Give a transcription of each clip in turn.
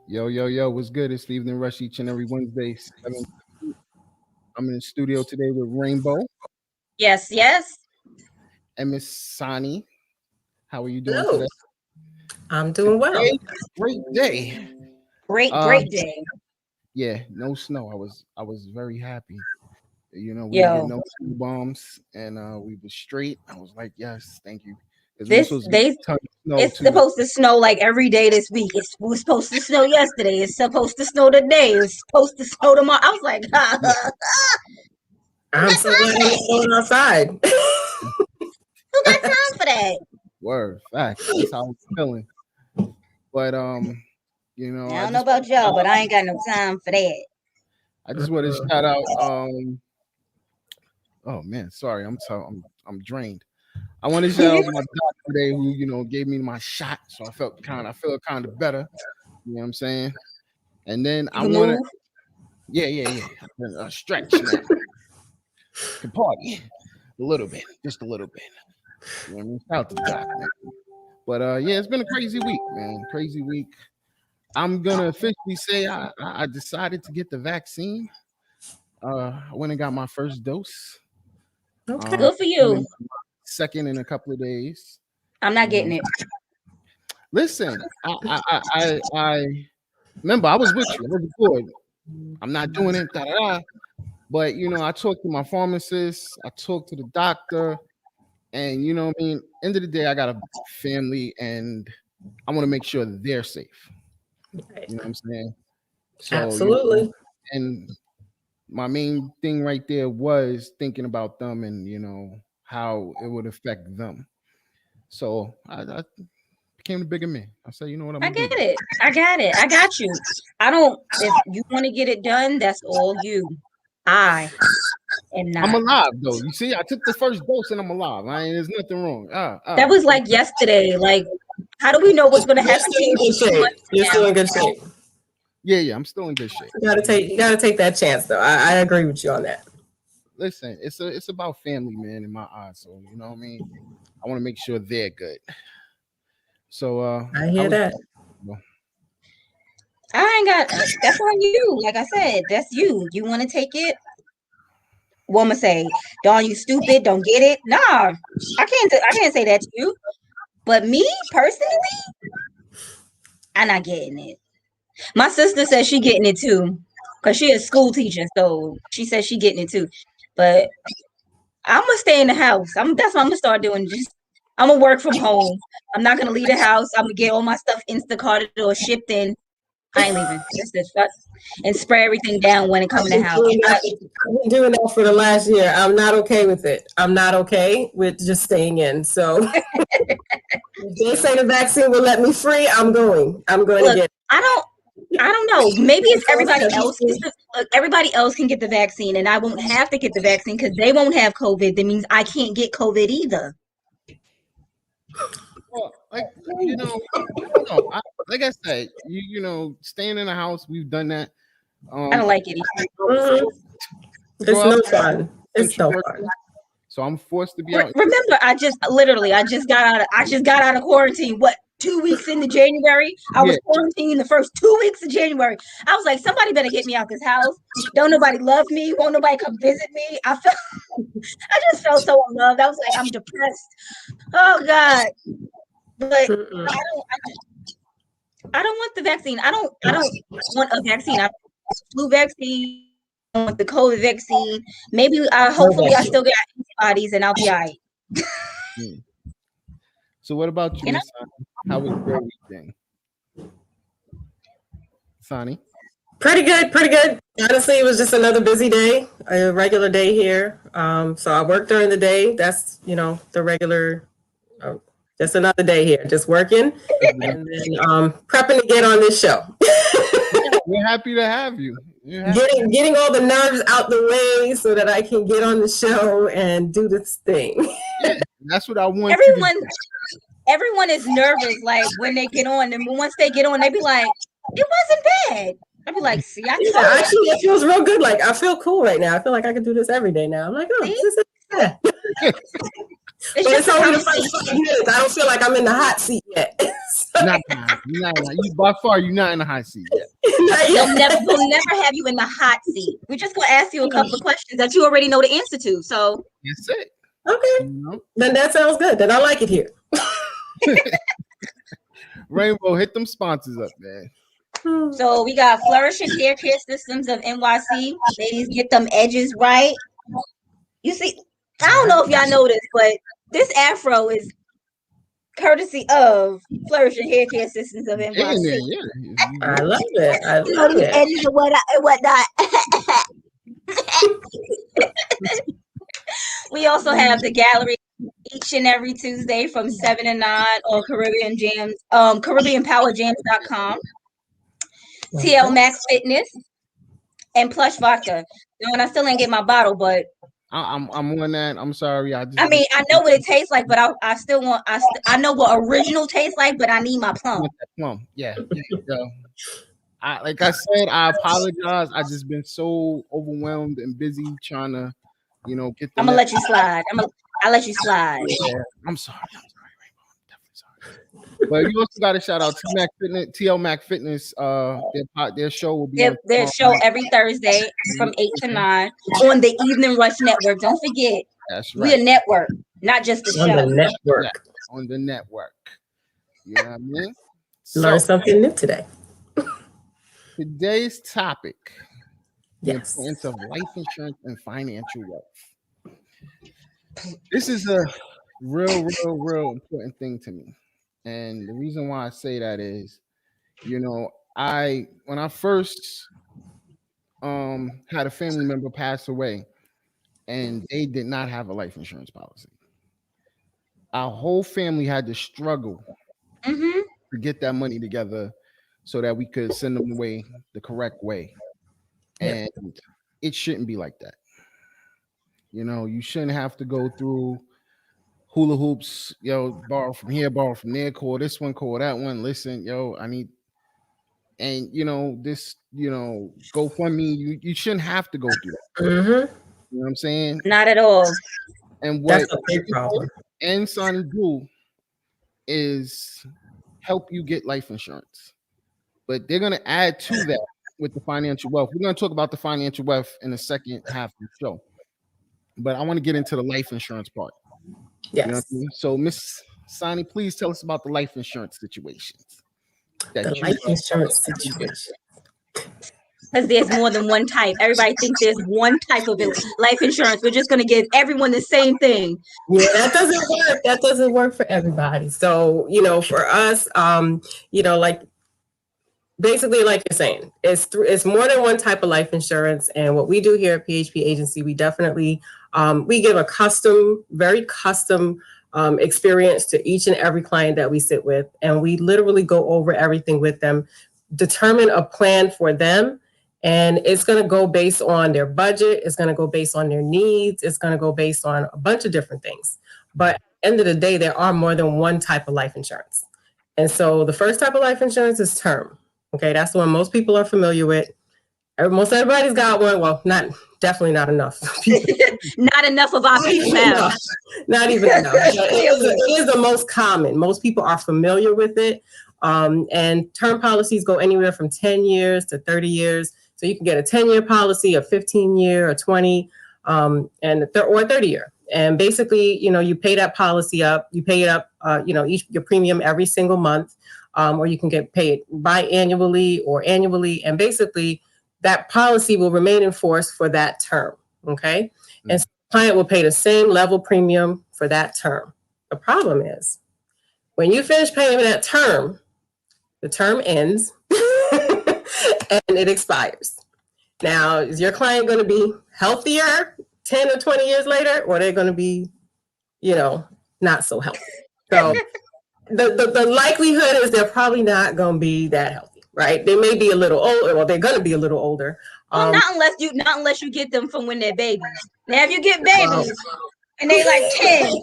Yo, yo, yo, what's good? It's Stephen and Rush each and every Wednesday. I'm in the studio today with Rainbow Yes, yes. and Miss Sannie. How are you doing Hello. today? I'm doing well. Great day. Great day. Yeah, no snow. I was very happy. You know, we didn't get Yo, no snow bombs and we were straight. I was like, yes, thank you. Because we were this supposed to get they a ton of snow it's too. supposed to snow like every day this week. It was supposed to snow yesterday. It's supposed to snow today. It's supposed to snow tomorrow. I was like, who Yeah, I'm got so time glad for I'm that? going outside. Who got time for that? word, facts. That's how I was feeling. But I I don't know just about y'all, but I ain't got no time for that. want to shout out oh man, sorry, I'm drained. I want to shout out my doctor today who, gave me my shot. So I feel kind of better. You know what I'm saying? And then You I can want to, move. yeah. I can stretch now. Can party a little bit, just a little bit. You know what I mean? Shout out to the doc, man. But yeah, it's been a crazy week, man. Crazy week. I'm gonna officially say I decided to get the vaccine. I went and got my first dose. Okay. Good for Coming you. second in a couple of days. I'm not You know, getting it. listen, I remember I was with you. I was good. I'm not doing it, da, da, da. But I talked to my pharmacist, I talked to the doctor, and what I mean. End of the day, I got a family, and I want to make sure that they're safe. You know what I'm saying? So Absolutely. and my main thing right there was thinking about them and how it would affect them. So I became the bigger man. I said, you know what, I'm I gonna do get this. it. I got it. I got you. I don't. If you want to get it done, that's all you. I am I'm not. alive though. You see, I took the first dose and I'm alive. There's nothing wrong. That was like yesterday. Like, how do we know what's going to You're happen still to in you good in 2 shape. months You're from still now? in good shape. Yeah, I'm still in good shape. You gotta take that chance though. I agree with you on that. Listen, it's about family, man, in my eyes. So you know what I mean. I want to make sure they're good. So I I hear was that. I ain't got. That's on you. Like I said, that's you. You want to take it? Woman say, "Darn you, stupid! Don't get it." Nah, I can't. I can't say that to you. But me personally, I'm not getting it. My sister says she getting it too, cause she a school teacher. So she says she getting it too. But I'm gonna stay in the house. That's what I'm gonna start doing. I'm gonna work from home. I'm not gonna leave the house. I'm gonna get all my stuff Instacarted or shipped in. I ain't leaving. That's it. And spray everything down when it come in the house. I've been doing that for the last year. I'm not okay with it. I'm not okay with just staying in. So if they say the vaccine will let me free, I'm going. I'm going to Look, get I don't know. Maybe if everybody else it. everybody else can get the vaccine, and I won't have to get the vaccine because they won't have COVID. That means I can't get COVID either. well, like I don't know. Like I said, staying in the house, we've done that. I don't like it either. Mhm. Go It's out no fun. It's country no work, fun. so I'm forced to be out. Remember, I just got out of quarantine. What, 2 weeks into January? I Yeah, was quarantining the first 2 weeks of January. I was like, somebody better get me out this house. Don't nobody love me. Won't nobody come visit me. I just felt so unloved. I was like, I'm depressed. Oh God. But Mm-mm. I don't want the vaccine. I don't want a vaccine. I want the flu vaccine. I want the COVID vaccine. Maybe hopefully I still get antibodies and I'll be all right. yeah. So what about you, You know? Miss Sonny? How was your weekend, Sonny? Pretty good, pretty good. Honestly, it was just another busy day, a regular day here. So I work during the day. That's, the regular, just another day here, just working and then prepping to get on this show. We're happy to have you. Getting all the nerves out the way so that I can get on the show and do this thing. Yeah, that's what I want you to do. Everyone is nervous, like when they get on, and once they get on, they be like, "It wasn't bad." I be like, "See, I told Yeah, you." actually, it feels real good. Like I feel cool right now. I feel like I can do this every day now. I'm like, oh, See? this is yeah. It's But just it's a only the first conversation. 5 minutes. I don't feel like I'm in the hot seat yet. Nah, you by far you're not in the hot seat yet. We'll never have you in the hot seat. We're just gonna ask you a couple of questions that you already know the answer to. So That's it. Okay. Then that sounds good. Then I like it here. Rainbow, hit them sponsors up, man. So we got Flourishing Hair Care Systems of NYC. Ladies, get them edges right. You see, I don't know if y'all know this, but this afro is courtesy of Flourishing Hair Care Systems of NYC. I love it. I love it. Edges and whatnot. We also have the gallery each and every Tuesday from 7 to 9 on CaribbeanPowerJams.com. TL Max Fitness and Plush Vodka. And I still ain't get my bottle, but I'm on that. I'm sorry. I mean, I know what it tastes like, but I still want. I know what original tastes like, but I need my plum. Plum, yeah. Like I said, I apologize. I just been so overwhelmed and busy trying to, get. I'm gonna let you slide. I'll let you slide. Yeah, I'm sorry, Rainbow. I'm definitely sorry. But you also got to shout out TL Mac Fitness. Their show will be their show every Thursday from 8 to 9 on the Evening Rush Network. Don't forget, that's right. We're a network, not just a show. On the network. Yeah, on the network. You know what I mean? Learn something new today. Today's topic: the yes. importance of life insurance and financial wealth. This is a real important thing to me. And the reason why I say that is, when I first had a family member pass away and they did not have a life insurance policy, our whole family had to struggle to get that money together so that we could send them away the correct way. And it shouldn't be like that. You shouldn't have to go through hula hoops, borrow from here, borrow from there, call this one, call that one. Listen, I need, and this, GoFundMe, you shouldn't have to go through that. You know what I'm saying? Not at all. And what that's a big problem. And Sannie do is help you get life insurance, but they're gonna add to that with the financial wealth. We're gonna talk about the financial wealth in the second half of the show, but I want to get into the life insurance part. Yes. You know what I mean? So, Miss Sannie, please tell us about the life insurance situations. Life insurance situation. Because there's more than one type. Everybody thinks there's one type of life insurance. We're just going to give everyone the same thing. Yeah, that doesn't work. That doesn't work for everybody. So, for us, basically, like you're saying, it's more than one type of life insurance. And what we do here at PHP Agency, we definitely we give a very custom experience to each and every client that we sit with, and we literally go over everything with them, determine a plan for them, and it's going to go based on their budget. It's going to go based on their needs. It's going to go based on a bunch of different things. But at the end of the day, there are more than one type of life insurance. And so the first type of life insurance is term. Okay, that's the one most people are familiar with. Most everybody's got one. Well, definitely not enough. Not enough of our people have. Not even enough. It is the most common. Most people are familiar with it. And term policies go anywhere from 10 years to 30 years. So you can get a 10-year policy, a 15-year, a 20, or a 30-year. And basically, you pay that policy up. You pay it up, your premium every single month. Or you can get paid biannually or annually. And basically, that policy will remain in force for that term, okay? Mm-hmm. And so the client will pay the same level premium for that term. The problem is, when you finish paying that term, the term ends and it expires. Now, is your client going to be healthier 10 or 20 years later, or they're going to be, not so healthy? So the likelihood is they're probably not going to be that healthy, right? They may be a little older, or they're going to be a little older. Well, not unless you get them from when they're babies. Now, if you get babies and they like 10.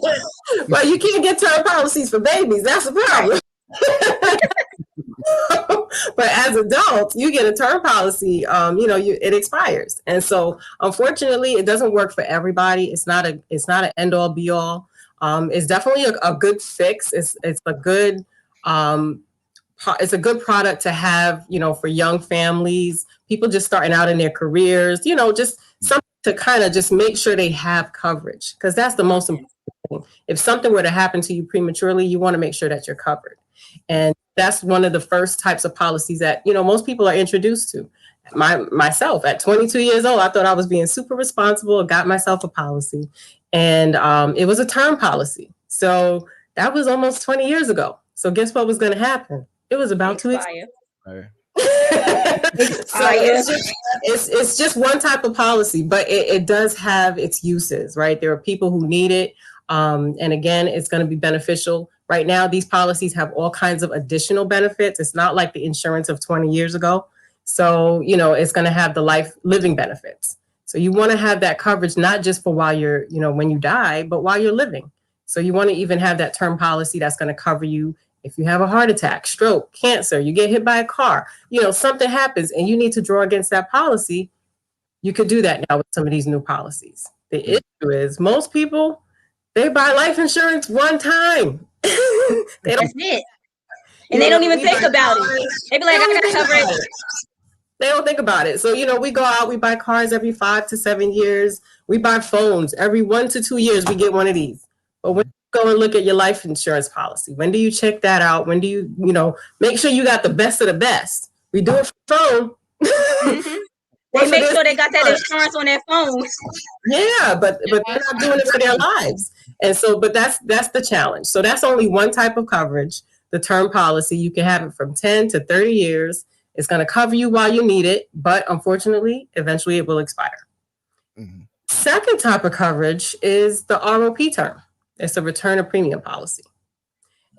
Well, you can't get term policies for babies. That's the problem. But as adults, you get a term policy, it expires. And so unfortunately, it doesn't work for everybody. It's not an end all be all. It's definitely a good fix. It's a good it's a good product to have, for young families, people just starting out in their careers, just something to kind of just make sure they have coverage, because that's the most important thing. If something were to happen to you prematurely, you want to make sure that you're covered. And that's one of the first types of policies that, most people are introduced to. Myself at 22 years old, I thought I was being super responsible, got myself a policy, and it was a term policy. So that was almost 20 years ago. So guess what was going to happen? It was about to expire. So it's just one type of policy, but it does have its uses, right? There are people who need it. And again, it's going to be beneficial. Right now, these policies have all kinds of additional benefits. It's not like the insurance of 20 years ago. So, it's going to have the living benefits. So you want to have that coverage, not just for while you're, when you die, but while you're living. So you want to even have that term policy that's going to cover you if you have a heart attack, stroke, cancer, you get hit by a car, something happens and you need to draw against that policy. You could do that now with some of these new policies. The issue is most people, they buy life insurance one time. That's it. And they don't even think about it. They be like, I got coverage. They don't think about it. So, we go out, we buy cars every 5 to 7 years. We buy phones every 1 to 2 years. We get one of these. But when you go and look at your life insurance policy, when do you check that out? When do you, make sure you got the best of the best? We do it for phone. They make sure they got that insurance on their phone. Yeah, but they're not doing it for their lives. And so, but that's the challenge. So that's only one type of coverage. The term policy, you can have it from 10 to 30 years. It's going to cover you while you need it, but unfortunately, eventually it will expire. Mm-hmm. Second type of coverage is the ROP term. It's a return of premium policy.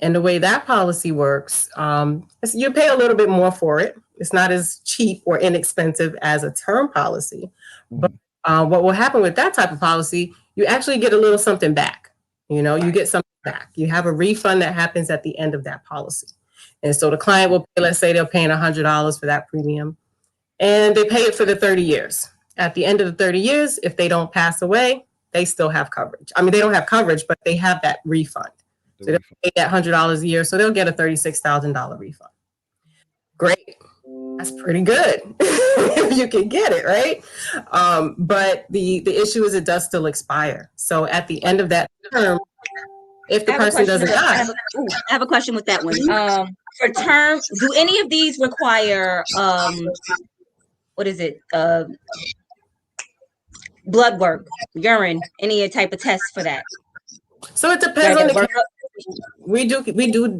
And the way that policy works, you pay a little bit more for it. It's not as cheap or inexpensive as a term policy. But what will happen with that type of policy, you actually get a little something back. You get something back. You have a refund that happens at the end of that policy. And so the client will pay, let's say they're paying $100 for that premium, and they pay it for the 30 years. At the end of the 30 years, if they don't pass away, they still have coverage. I mean, they don't have coverage, but they have that refund. So they'll pay that $100 a year, so they'll get a $36,000 refund. Great. That's pretty good if you can get it, right? But the issue is it does still expire. So at the end of that term, if the person doesn't die. I have a question with that one. For term, do any of these require, what is it? Blood work, urine, any type of test for that? So it depends on the we do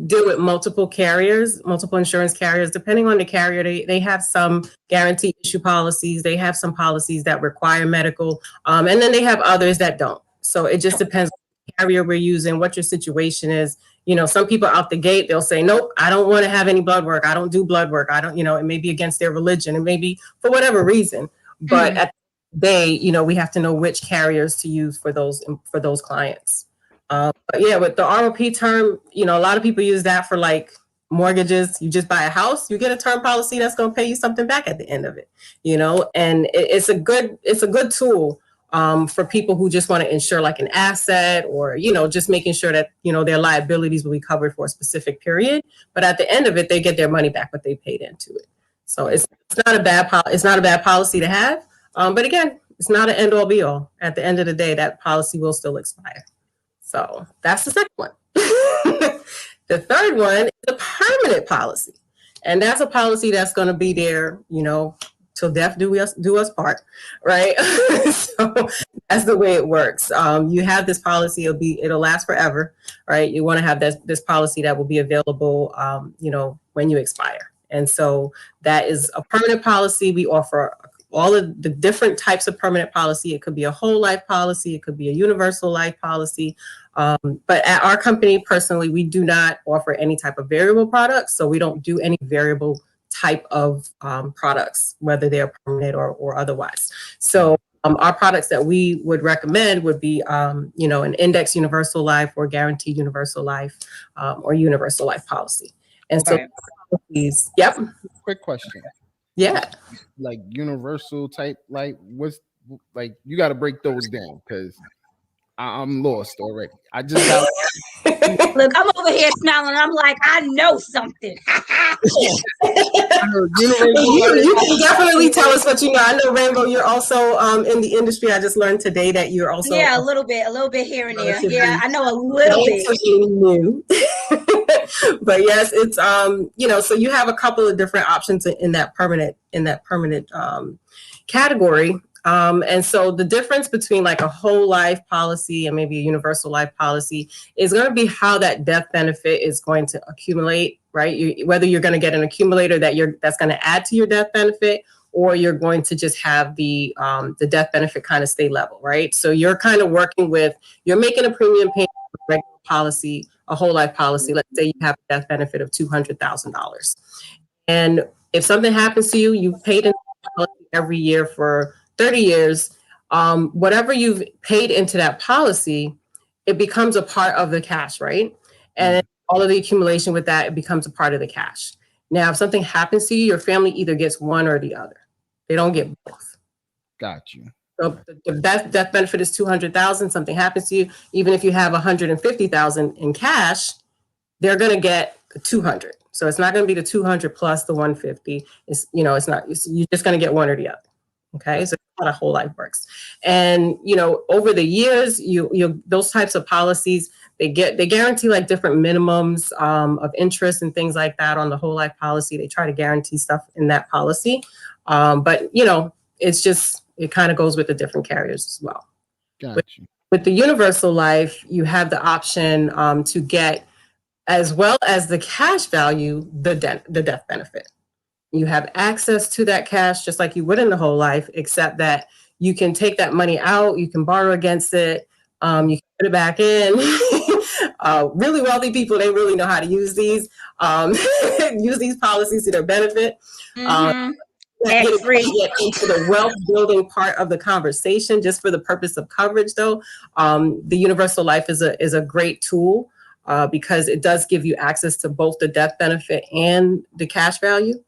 deal with multiple carriers, multiple insurance carriers. Depending on the carrier, they have some guarantee issue policies. They have some policies that require medical, and then they have others that don't. So it just depends on the carrier we're using, what your situation is. Some people out the gate, they'll say, nope, I don't want to have any blood work. I don't do blood work. I don't, it may be against their religion. It may be for whatever reason. But at the end of the day, we have to know which carriers to use for those clients. But yeah, with the ROP term, a lot of people use that for like mortgages. You just buy a house, you get a term policy that's going to pay you something back at the end of it, and it's a good tool for people who just want to insure like an asset or, just making sure that, their liabilities will be covered for a specific period. But at the end of it, they get their money back, what they paid into it. So it's not a bad policy to have. But again, it's not an end all be all. At the end of the day, that policy will still expire. So that's the second one. The third one is a permanent policy. And that's a policy that's going to be there, till death do us part, right? So that's the way it works. You have this policy, it'll last forever, right? You want to have this policy that will be available, when you expire. And so that is a permanent policy. We offer all of the different types of permanent policy. It could be a whole life policy. It could be a universal life policy. But at our company, personally, we do not offer any type of variable products. So we don't do any variable type of products, whether they're permanent or otherwise. So our products that we would recommend would be, an index universal life or guaranteed universal life or universal life policy. And so, yep. Quick question. Yeah. Like universal type, like what's like, you got to break those down because I'm lost already. I just got Look, I'm over here smiling. I'm like, I know something. You can definitely tell us what you know. I know, Rainbow, you're also in the industry. I just learned today that you're also a little bit here and there. Yeah, I know a little bit. New. But yes, it's so you have a couple of different options in that permanent category. And so the difference between like a whole life policy and maybe a universal life policy is going to be how that death benefit is going to accumulate, right? Whether you're going to get an accumulator that's going to add to your death benefit, or you're going to just have the death benefit kind of stay level, right? So you're kind of you're making a premium payment for a regular policy, a whole life policy. Let's say you have a death benefit of $200,000. And if something happens to you, you've paid in every year for 30 years, whatever you've paid into that policy, it becomes a part of the cash, right? And all of the accumulation with that, it becomes a part of the cash. Now, if something happens to you, your family either gets one or the other. They don't get both. Got you. So the death benefit is $200,000. Something happens to you, even if you have $150,000 in cash, they're going to get $200,000. So it's not going to be the $200,000 plus the $150,000. You're just going to get one or the other. Okay, so that's how the whole life works. And over the years, those types of policies, they guarantee like different minimums of interest and things like that on the whole life policy. They try to guarantee stuff in that policy, but it kind of goes with the different carriers as well. Gotcha. With the universal life, you have the option to get, as well as the cash value, the death benefit. You have access to that cash just like you would in the whole life, except that you can take that money out, you can borrow against it, you can put it back in. Really wealthy people, they really know how to use these policies to their benefit. Get into the wealth building part of the conversation, just for the purpose of coverage though. The universal life is a great tool because it does give you access to both the death benefit and the cash value.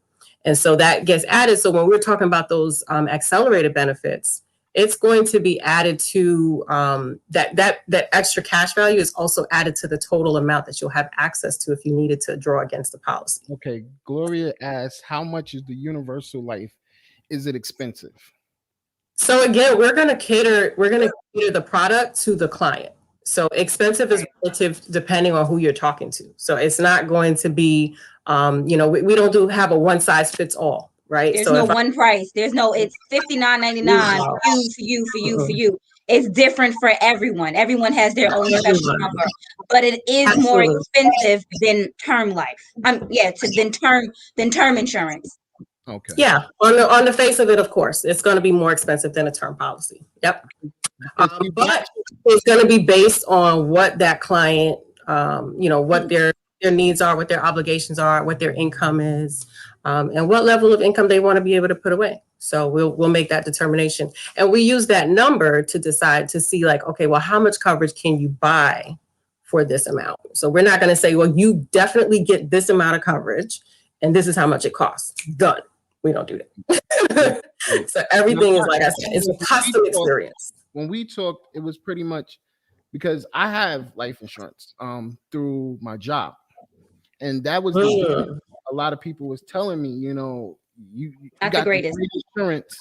And so that gets added. So when we're talking about those accelerated benefits, it's going to be added to that extra cash value is also added to the total amount that you'll have access to if you needed to draw against the policy. Okay. Gloria asks, how much is the universal life? Is it expensive? So again, we're going to cater the product to the client. So expensive is relative depending on who you're talking to. So it's not going to be, we don't have a one size fits all, right? There's no one price. There's no, it's $59.99 for you. It's different for everyone. Everyone has their own special number, but it is more expensive than term life. Than term insurance. Okay. Yeah, on the face of it, of course, it's going to be more expensive than a term policy. Yep. But it's going to be based on what that client, what their needs are, what their obligations are, what their income is, and what level of income they want to be able to put away. So we'll make that determination, and we use that number to decide to see like, okay, well, how much coverage can you buy for this amount? So we're not going to say, well, you definitely get this amount of coverage, and this is how much it costs. Done. We don't do that. So everything is, like I said, it's a custom experience. When we talked, it was pretty much because I have life insurance through my job, and that was a lot of people was telling me, you got the greatest insurance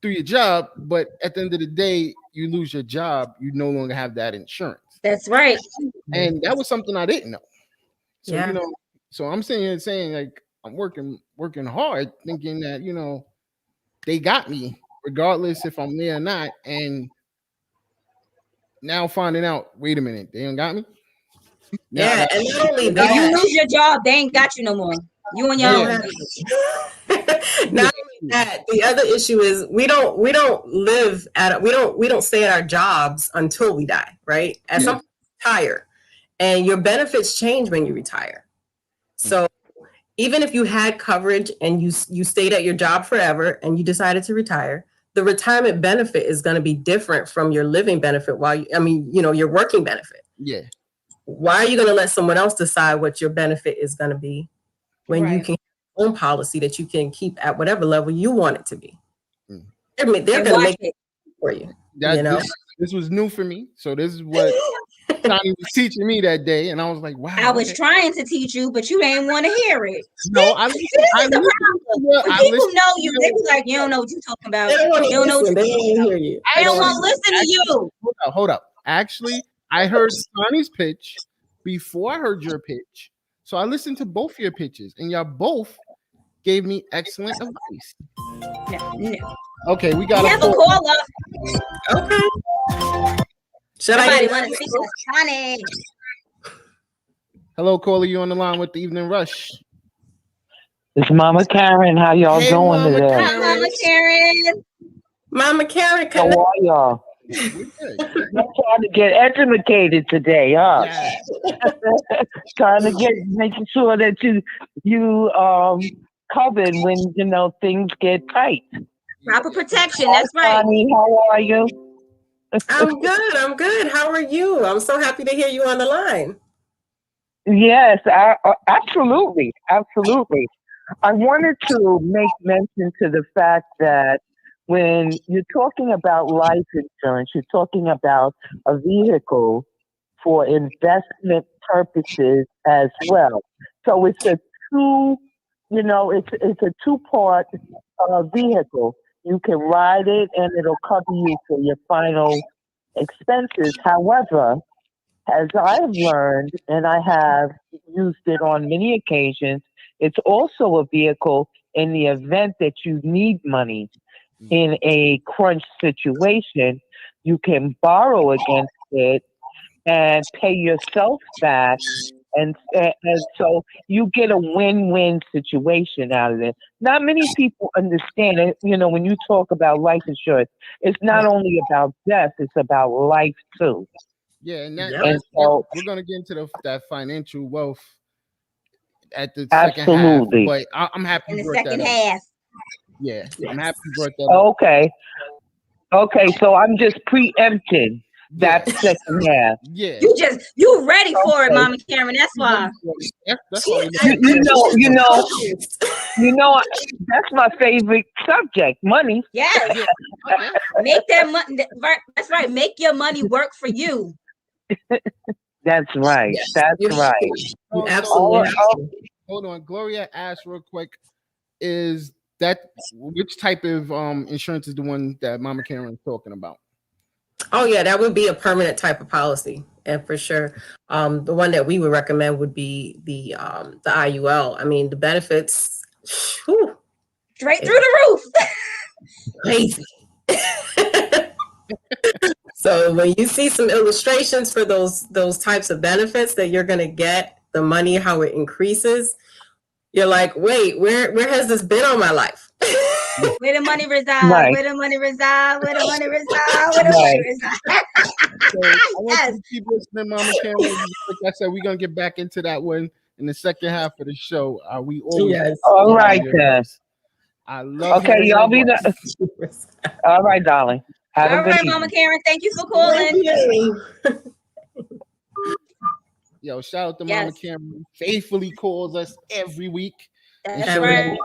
through your job, but at the end of the day, you lose your job, you no longer have that insurance. That's right. And that was something I didn't know. So so I'm sitting here saying like I'm working hard, thinking that they got me regardless if I'm there or not, and now finding out, wait a minute, they ain't got me. And not only that, if you lose your job, they ain't got you no more. You on your own. Not only that, the other issue is we don't stay at our jobs until we die, right? At some point, you retire, and your benefits change when you retire. So even if you had coverage and you stayed at your job forever and you decided to retire, the retirement benefit is going to be different from your living benefit your working benefit. Yeah. Why are you going to let someone else decide what your benefit is going to be when you can have your own policy that you can keep at whatever level you want it to be? They're going to make it for you. This was new for me. So this is what Sonnie was teaching me that day, and I was like, wow. I was trying to teach you, but you didn't want to hear it. No, I This is the problem. When people know you, they be like, you don't know what you're talking about. They don't want You to don't know listen. what They don't want to hear you. They don't want to listen to you. Hold up. Actually, I heard Sonnie's pitch before I heard your pitch. So I listened to both your pitches, and y'all both gave me excellent advice. No. Okay, we got a call up. Okay. Somebody want to speak to Sonnie. Hello, caller. You on the line with the Evening Rush? It's Mama Karen. How y'all doing Mama today? Hi, Mama Karen. Mama Karen, how are y'all? I'm trying to get educated today, huh? Yeah. Trying to making sure that you covered when things get tight. Proper protection. That's right. Sonnie, how are you? I'm good. How are you? I'm so happy to hear you on the line. Yes, absolutely. I wanted to make mention to the fact that when you're talking about life insurance, you're talking about a vehicle for investment purposes as well. So it's a two-part vehicle. You can ride it and it'll cover you for your final expenses. However, as I've learned, and I have used it on many occasions, it's also a vehicle in the event that you need money in a crunch situation. You can borrow against it and pay yourself back. And so you get a win-win situation out of it. Not many people understand it. When you talk about life insurance, it's not only about death, it's about life too. Yeah, and so we're gonna get into that financial wealth at the absolutely. second half. But I'm happy in you the brought second that half. up. Yeah, I'm happy you brought that up. Okay, so I'm just preempting that second half. Yeah, you ready for it, Mama Karen? That's why. That's why that's my favorite subject, money. Yeah. Make that money. That's right. Make your money work for you. That's right. Yes. That's right. You absolutely have to. Hold on. Gloria asked real quick, which type of insurance is the one that Mama Karen is talking about? Oh yeah, that would be a permanent type of policy, and for sure, the one that we would recommend would be the IUL. I mean, the benefits, straight through the roof, crazy. So when you see some illustrations for those types of benefits that you're going to get, the money, how it increases, you're like, wait, where has this been all my life? Where the money reside? Right. Where the money reside? Where the money reside? Where the money reside? So I want you to keep listening, Mama Karen. Like I said, we're gonna get back into that one in the second half of the show. We always all right then. I love. Okay, y'all be the. All right, darling. All right, Mama Karen. Thank you for calling. Yo, shout out to Mama Karen. Faithfully calls us every week. That's right.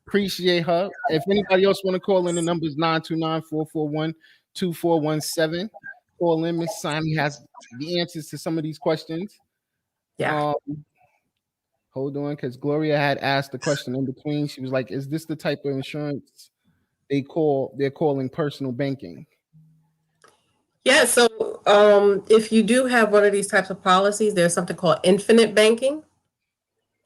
Appreciate her. If anybody else want to call in, the number is 929-441-2417. Call in. Miss Sannie has the answers to some of these questions. Yeah. Hold on, because Gloria had asked the question in between. She was like, "Is this the type of insurance they're calling personal banking?" Yeah. So if you do have one of these types of policies, there's something called infinite banking,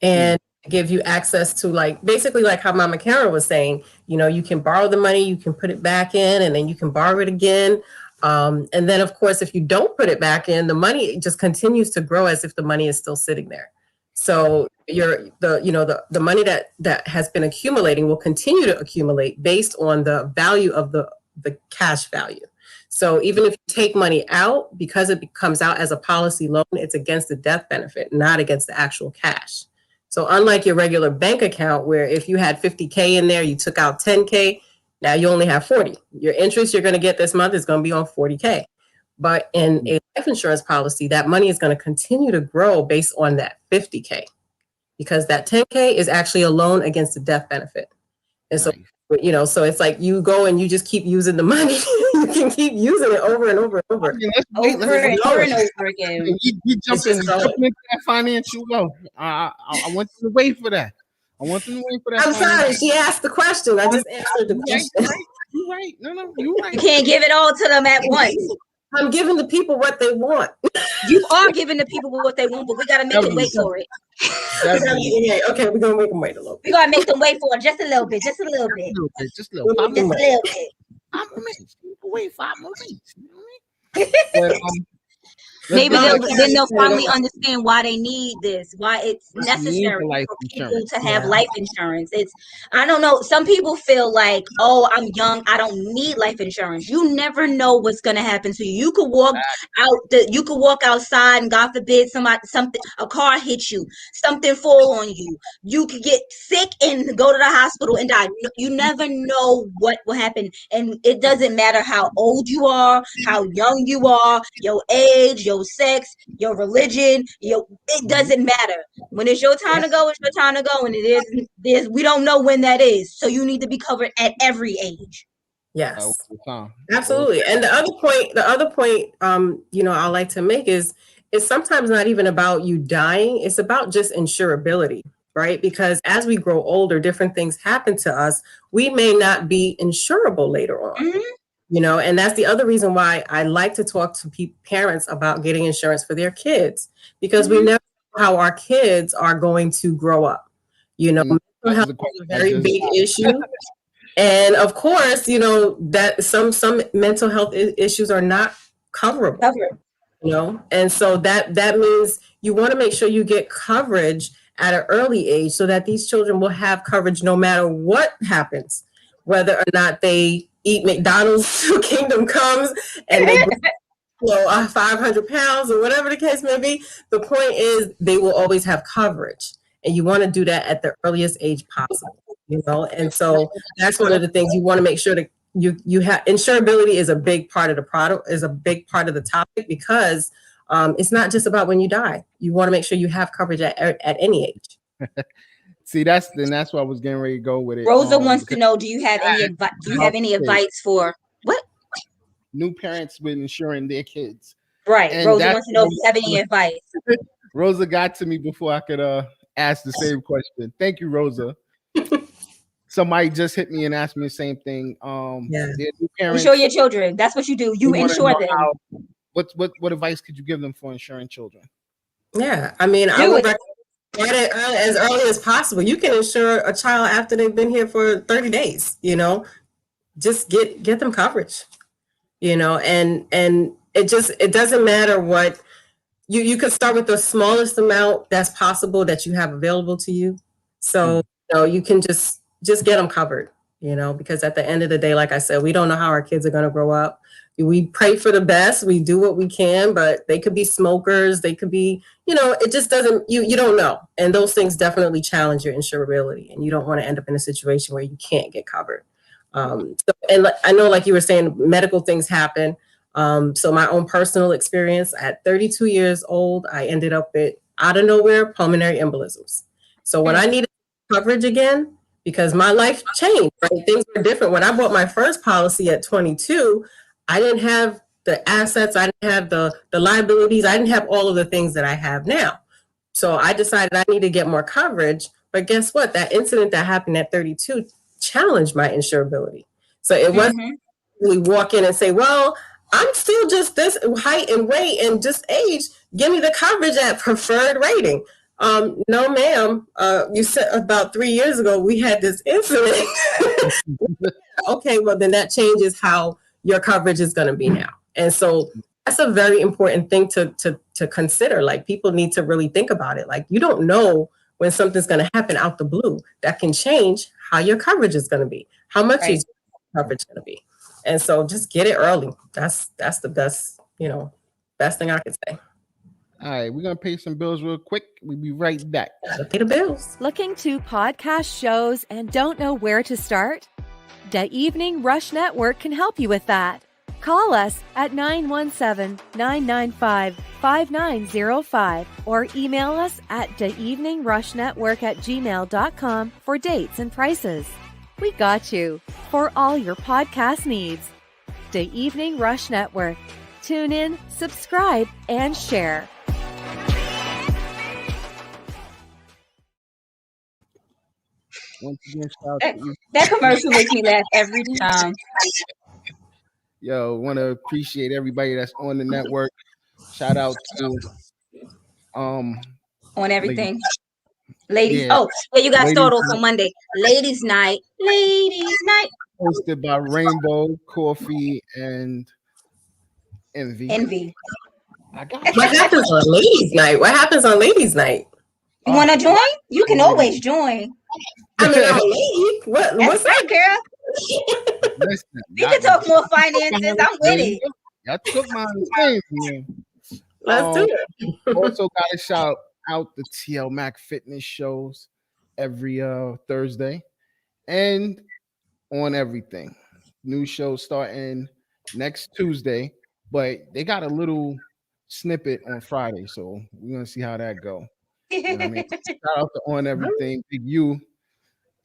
and give you access to basically like how Mama Karen was saying, you can borrow the money, you can put it back in, and then you can borrow it again. And then of course, if you don't put it back in, the money just continues to grow as if the money is still sitting there. So the money that has been accumulating will continue to accumulate based on the value of the cash value. So even if you take money out, because it comes out as a policy loan, it's against the death benefit, not against the actual cash. So unlike your regular bank account, where if you had 50K in there, you took out 10K, now you only have 40. Your interest you're going to get this month is going to be on 40K. But in a life insurance policy, that money is going to continue to grow based on that 50K, because that 10K is actually a loan against the death benefit. And so You know, so it's like you go and you just keep using the money. You can keep using it over and over and over. I mean, let's wait, Over and let's over go. and over again. We jumping just so- into that financial wealth. I want them to wait for that. I want them to wait for that. I'm sorry, she asked the question. I just answered the You're question. right. You're right. No, you're right. You can't give it all to them at once. I'm giving the people what they want. You are giving the people what they want, but we gotta make them wait for it. Okay, we're gonna make them wait a little We bit. gotta make them wait for it just a little bit, just a little bit, Just a little. just a little bit. 5 more minutes. Wait 5 more minutes. You know what I mean? But, Maybe let's they'll finally understand why they need this, why it's What's necessary need life for people insurance. to have life insurance. I don't know. Some people feel like, oh, I'm young, I don't need life insurance. You never know what's gonna happen to you. You could walk you could walk outside and God forbid a car hits you, something fall on you. You could get sick and go to the hospital and die. You never know what will happen. And it doesn't matter how old you are, how young you are, your age, your sex, your religion, it doesn't matter. When it's your time to go, it's your time to go. And we don't know when that is. So you need to be covered at every age. Yes, Oh, absolutely. And the other point, you know, I like to make is it's sometimes not even about you dying. It's about just insurability, right? Because as we grow older, different things happen to us. We may not be insurable later on. Mm-hmm. You know, and that's the other reason why I like to talk to parents about getting insurance for their kids, because we never know how our kids are going to grow up. You know, mental health is a very big issue. And of course, you know, that some mental health issues are not coverable. You know, and so that means you want to make sure you get coverage at an early age so that these children will have coverage no matter what happens, whether or not they eat McDonald's till kingdom comes and they 500 pounds or whatever the case may be. The point is they will always have coverage, and you want to do that at the earliest age possible, you know. And so that's one of the things you want to make sure that you have. Insurability is a big part of the product, is a big part of the topic, because it's not just about when you die. You want to make sure you have coverage at any age. See, that's why I was getting ready to go with it. Rosa wants to know, do you have any advice? Do you have any advice for what? New parents with insuring their kids. Right. And Rosa wants to know if you have any advice. Rosa got to me before I could ask the same question. Thank you, Rosa. Somebody just hit me and asked me the same thing. Their new parents, insure your children. That's what you do. You insure them. What advice could you give them for insuring children? Yeah, I mean, I would recommend as early as possible. You can insure a child after they've been here for 30 days, you know, just get them coverage, you know, and it doesn't matter what you could start with the smallest amount that's possible that you have available to you. So, you know, you can just get them covered, you know, because at the end of the day, like I said, we don't know how our kids are going to grow up. We pray for the best. We do what we can, but they could be smokers. They could be, you know, it just doesn't, you don't know. And those things definitely challenge your insurability. And you don't want to end up in a situation where you can't get covered. And I know, like you were saying, medical things happen. So my own personal experience, at 32 years old, I ended up with, out of nowhere, pulmonary embolisms. So when I needed coverage again, because my life changed, right? Things were different. When I bought my first policy at 22, I didn't have the assets. I didn't have the liabilities. I didn't have all of the things that I have now. So I decided I need to get more coverage. But guess what? That incident that happened at 32 challenged my insurability. So it wasn't really walk in and say, well, I'm still just this height and weight and just age. Give me the coverage at preferred rating. No, ma'am. You said about 3 years ago, we had this incident. Okay, well, then that changes how your coverage is going to be now. And so that's a very important thing to consider. Like, people need to really think about it. Like, you don't know when something's going to happen out the blue that can change how your coverage is going to be, how much is your coverage going to be. And so just get it early. That's the best, best thing I could say. All right, we're going to pay some bills real quick. We'll be right back. Gotta pay the bills. Looking to podcast shows and don't know where to start? The Evening Rush Network can help you with that. Call us at 917-995-5905 or email us at theeveningrushnetwork@gmail.com for dates and prices. we got you for all your podcast needs. The Evening Rush Network. Tune in, subscribe, and share. Once again, shout out to you. That commercial makes me laugh every time. Yo, want to appreciate everybody that's on the network. Shout out to On everything. Ladies. Ladies. Oh, yeah, you got Ladies started off night. on Monday. Ladies night. Ladies night. Hosted by Rainbow Coffee and Envy. Envy. I got What happens on ladies' night? What happens on ladies' night? You want to join? You can always join. I mean, I'm a lady. What's That's right, girl. Listen, You can talk more finances. I'm with it. Y'all took my name from me. Let's do it. Also got to shout out the TL Mac Fitness shows every Thursday and on everything. New show starting next Tuesday, but they got a little snippet on Friday, so we're gonna see how that go. You know what I mean? Shout out to On Everything, Big U,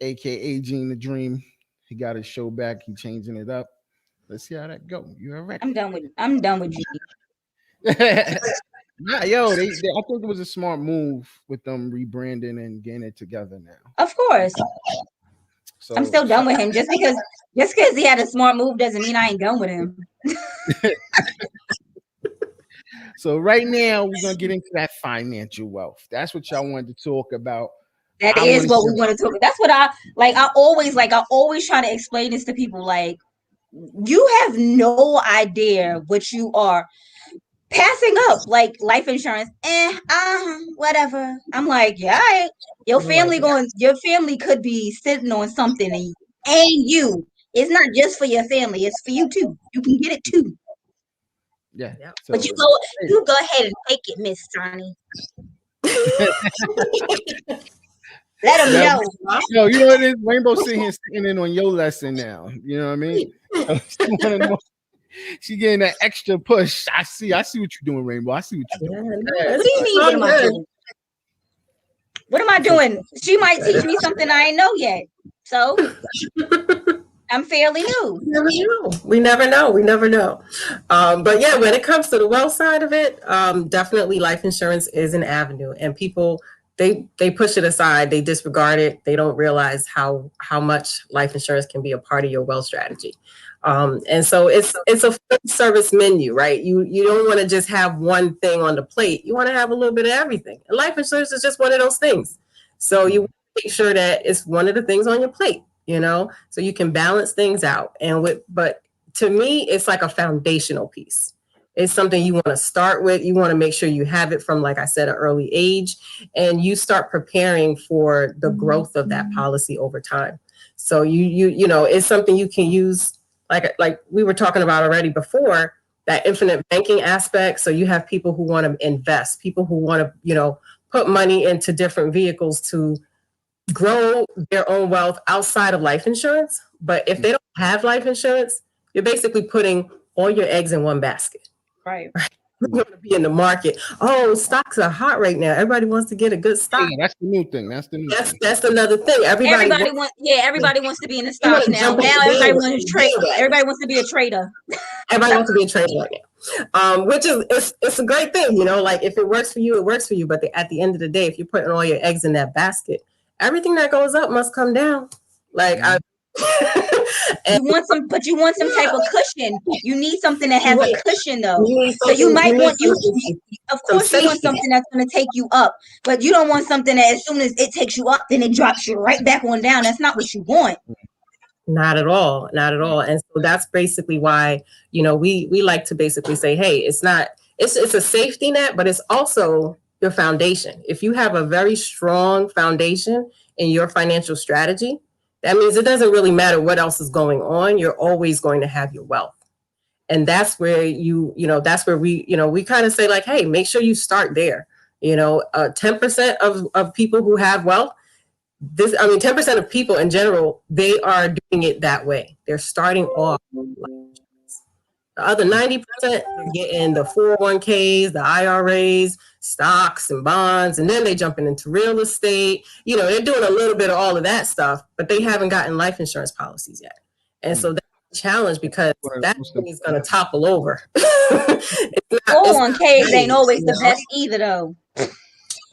aka Gene the Dream. He got his show back. He changing it up. Let's see how that go. You all right? I'm done with you. Nah, yo, they, I think it was a smart move with them rebranding and getting it together now. Of course. So I'm still done with him. Just because he had a smart move doesn't mean I ain't done with him. So right now we're gonna get into that financial wealth. That's what y'all wanted to talk about. That is what we want to talk about. That's what I always try to explain this to people. Like, you have no idea what you are passing up, like life insurance. Whatever. I'm like, yeah, your family could be sitting on something, and you. It's not just for your family; it's for you too. You can get it too. Yeah. So, but you go ahead and take it, Miss Sannie. Let them know. Yo, you know what it is? Rainbow sitting in on your lesson now. You know what I mean? She getting that extra push. I see what you're doing, Rainbow. I see what you're doing. What do you mean? What am I doing? What am I doing? She might teach me something I ain't know yet. So I'm fairly new. We never know. But yeah, when it comes to the wealth side of it, definitely life insurance is an avenue, and people they push it aside, they disregard it, they don't realize how much life insurance can be a part of your wealth strategy. And so it's a full service menu, right? You don't want to just have one thing on the plate. You want to have a little bit of everything. And life insurance is just one of those things. So you want to make sure that it's one of the things on your plate, so you can balance things out. But to me, it's like a foundational piece. It's something you want to start with. You want to make sure you have it from, like I said, an early age, and you start preparing for the growth of that policy over time. So it's something you can use. Like we were talking about already before, that infinite banking aspect. So you have people who want to invest, people who want to, put money into different vehicles to grow their own wealth outside of life insurance. But if they don't have life insurance, you're basically putting all your eggs in one basket. Right. You want to be in the market. Oh, stocks are hot right now. Everybody wants to get a good stock. Yeah, that's the new thing. That's another thing. Everybody wants to be in the stocks now. Now everybody wants to trade. Everybody wants to be a trader. Everybody wants to be a trader right now. Which is it's a great thing, like if it works for you, it works for you. But at the end of the day, if you're putting all your eggs in that basket, everything that goes up must come down. You want some type of cushion. You need something that has a cushion, though. So you might want of course you want something that's going to take you up, but you don't want something that as soon as it takes you up, then it drops you right back on down. That's not what you want. Not at all. And so that's basically why, we like to basically say, hey, it's a safety net, but it's also your foundation. If you have a very strong foundation in your financial strategy, that means it doesn't really matter what else is going on. You're always going to have your wealth. And that's where that's where we kind of say like, hey, make sure you start there. 10% of people who have wealth, 10% of people in general, they are doing it that way. They're starting off. The other 90% are getting the 401ks, the IRAs, stocks and bonds, and then they jumping into real estate. They're doing a little bit of all of that stuff, but they haven't gotten life insurance policies yet. And so that's a challenge because that thing is going to topple over. 401ks ain't always the best either, though.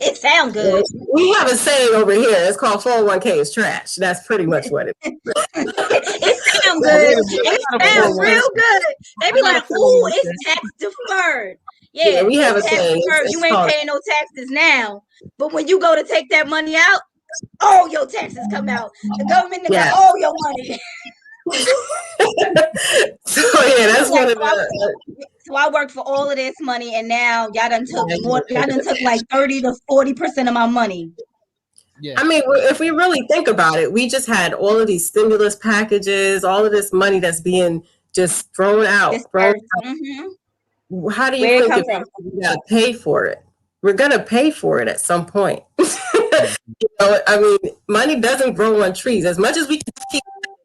It sounds good. We have a saying over here. It's called 401k is trash. That's pretty much what it is. It sounds good. It sounds real good. They be like, ooh, it's tax deferred. Yeah, we have a tax saying. deferred. You ain't paying no taxes now. But when you go to take that money out, all your taxes come out. The government got all your money. So that's one of the. So I worked for all of this money, and now y'all done took like 30 to 40% of my money. Yeah. I mean, if we really think about it, we just had all of these stimulus packages, all of this money that's being just thrown out. Mm-hmm. How do you think we gotta pay for it? We're gonna pay for it at some point. I mean, money doesn't grow on trees. As much as we can keep,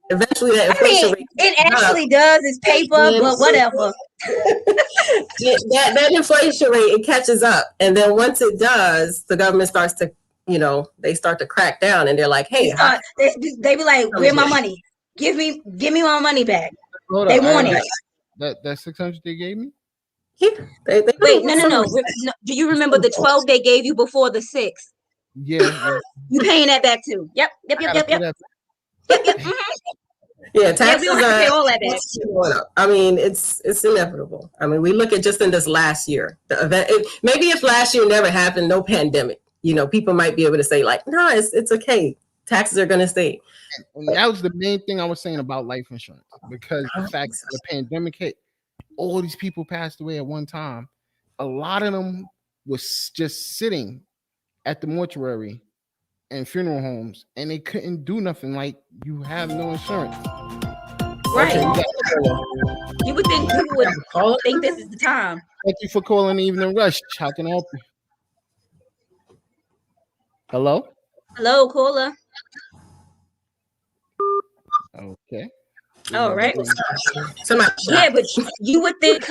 eventually that inflation rate. It actually does. It's paper, but whatever. that inflation rate, it catches up, and then once it does, the government starts to, they start to crack down, and they're like, "Hey, they be like, where my money? Give me my money back." They want it. That 600 they gave me. Yeah, wait, no. Do you remember the 12 they gave you before the 6? Yeah. You paying that back too? Yep. Yeah, taxes we don't have to pay all that back. I mean, it's inevitable. I mean, we look at just in this last year, the event. Maybe if last year never happened, no pandemic, people might be able to say like, no, it's okay. Taxes are going to stay. And that was the main thing I was saying about life insurance, because the fact that the pandemic hit, all these people passed away at one time. A lot of them was just sitting at the mortuary and funeral homes, and they couldn't do nothing. Like, you have no insurance. Right. Okay, you would think people would think this is the time. Thank you for calling the Evening Rush. How can I help you? Hello, caller. Okay. All right. Yeah, but you would think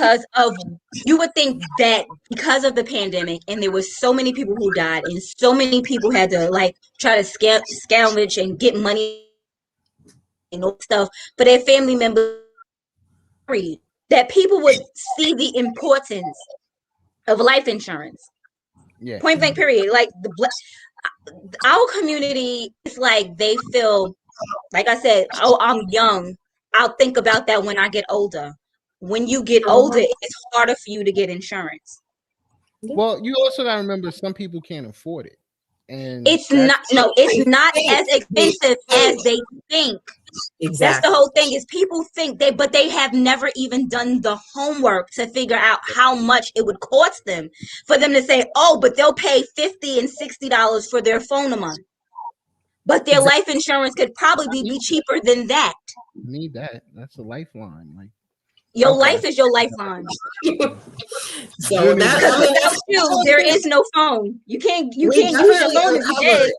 that because of the pandemic, and there was so many people who died, and so many people had to like try to scavenge and get money and stuff for their family members, that people would see the importance of life insurance. Yeah. Point blank period. Like our community is like, they feel like I said, oh, I'm young. I'll think about that when I get older. When you get older, it's harder for you to get insurance. Well, you also got to remember, some people can't afford it. And it's not as expensive as they think. Exactly. That's the whole thing, is people think but they have never even done the homework to figure out how much it would cost them for them to say, oh, but they'll pay $50 and $60 for their phone a month. But their life insurance could probably be cheaper than that. Need that. That's a lifeline. Like, your life is your lifeline. So that's true. There is no phone. You can't use your phone if you did.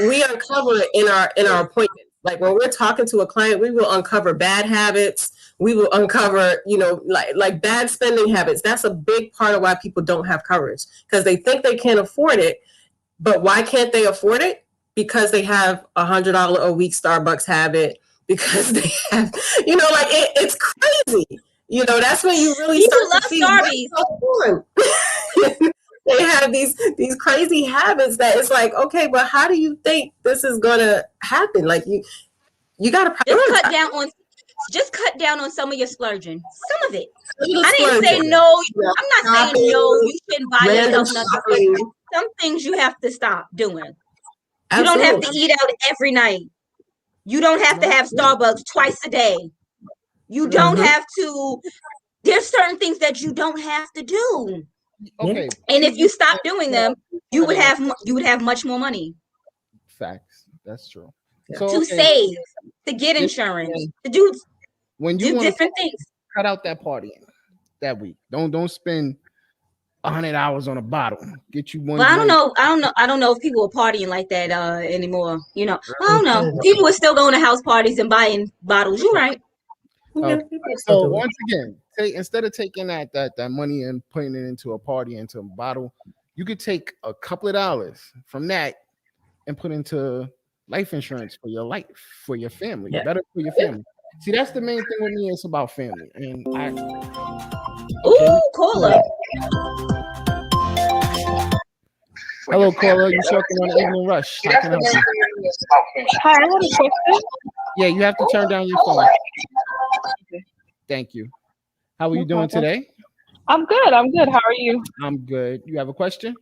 We uncover it in our appointments. Like when we're talking to a client, we will uncover bad habits. We will uncover, like bad spending habits. That's a big part of why people don't have coverage, because they think they can't afford it. But why can't they afford it? Because they have $100 a week Starbucks habit, because they have, it's crazy. That's when you really start to see what's they have these crazy habits that it's like, okay, but how do you think this is gonna happen? Like you gotta just cut down on some of your splurging. Some of it. I didn't say no. Yeah. I'm not saying no, you shouldn't buy yourself nothing. But some things you have to stop doing. Absolutely. You don't have to eat out every night. You don't have to have Starbucks twice a day. You don't have to. There's certain things that you don't have to do. Okay. And if you stop doing them, you would have much more money. Facts. That's true. Yeah. To save, to get insurance, to do different things. Cut out that partying that week. Don't spend $100 on a bottle. Get you one. Well, I don't know if people are partying like that anymore. I don't know. People are still going to house parties and buying bottles. You're right. Okay. So once again, instead of taking that money and putting it into a party, into a bottle, you could take a couple of dollars from that and put into life insurance for your life, for your family, Yeah. better for your family. See, that's the main thing with me. It's about family. And Ooh, caller. Hello, caller. You're talking on the Evening Rush. How can I help you? Hi, I had a question. Yeah, you have to turn down your phone. Thank you. How are you doing today? I'm good. I'm good. How are you? I'm good. You have a question?